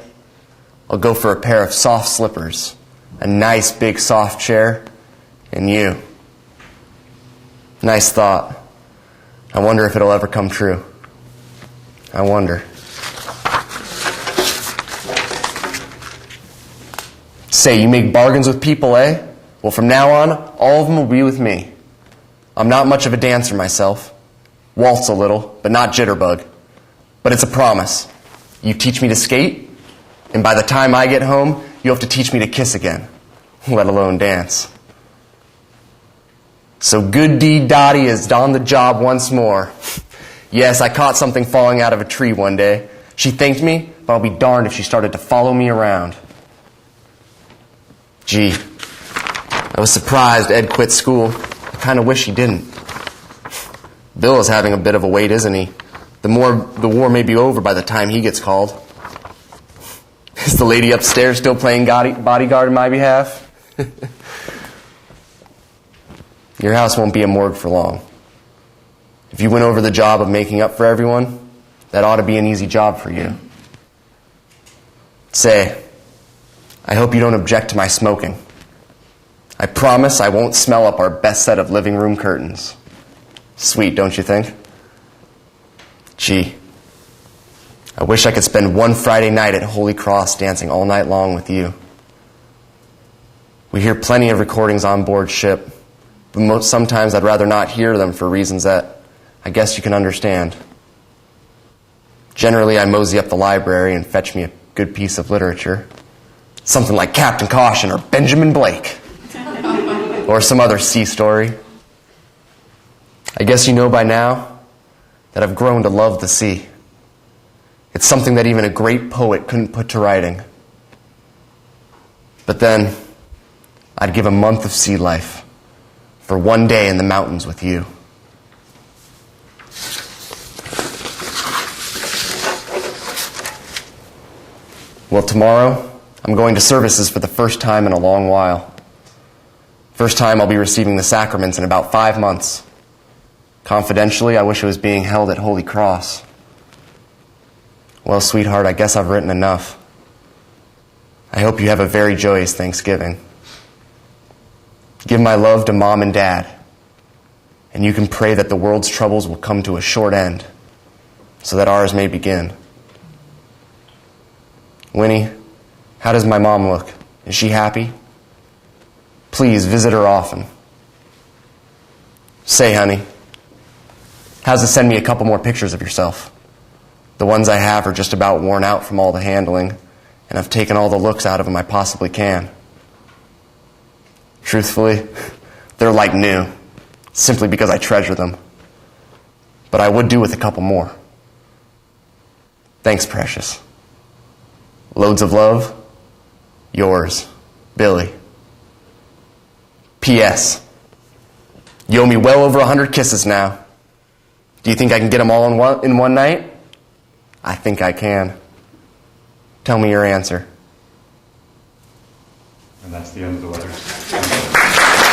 I'll go for a pair of soft slippers, a nice big soft chair, and you. Nice thought. I wonder if it'll ever come true. I wonder. Say, you make bargains with people, eh? Well, from now on, all of them will be with me. I'm not much of a dancer myself. Waltz a little, but not jitterbug. But it's a promise. You teach me to skate, and by the time I get home, you'll have to teach me to kiss again, let alone dance. So good deed Dottie is on the job once more. Yes, I caught something falling out of a tree one day. She thanked me, but I'll be darned if she started to follow me around. Gee, I was surprised Ed quit school. I kind of wish he didn't. Bill is having a bit of a wait, isn't he? The war may be over by the time he gets called. Is the lady upstairs still playing bodyguard on my behalf? Your house won't be a morgue for long. If you went over the job of making up for everyone, that ought to be an easy job for you. Say, I hope you don't object to my smoking. I promise I won't smell up our best set of living room curtains. Sweet, don't you think? Gee, I wish I could spend one Friday night at Holy Cross dancing all night long with you. We hear plenty of recordings on board ship, but sometimes I'd rather not hear them for reasons that I guess you can understand. Generally, I mosey up the library and fetch me a good piece of literature. Something like Captain Caution or Benjamin Blake. Or some other sea story. I guess you know by now that I've grown to love the sea. It's something that even a great poet couldn't put to writing. But then, I'd give a month of sea life for one day in the mountains with you. Well, tomorrow, I'm going to services for the first time in a long while. First time I'll be receiving the sacraments in about 5 months. Confidentially, I wish it was being held at Holy Cross. Well, sweetheart, I guess I've written enough. I hope you have a very joyous Thanksgiving. Give my love to Mom and Dad, and you can pray that the world's troubles will come to a short end, so that ours may begin. Winnie, how does my mom look? Is she happy? Please visit her often. Say, honey, how's it send me a couple more pictures of yourself? The ones I have are just about worn out from all the handling, and I've taken all the looks out of them I possibly can. Truthfully, they're like new, simply because I treasure them. But I would do with a couple more. Thanks, precious. Loads of love, yours, Billy. P.S. You owe me well over 100 kisses now. Do you think I can get them all in one night? I think I can. Tell me your answer. And that's the end of the letters.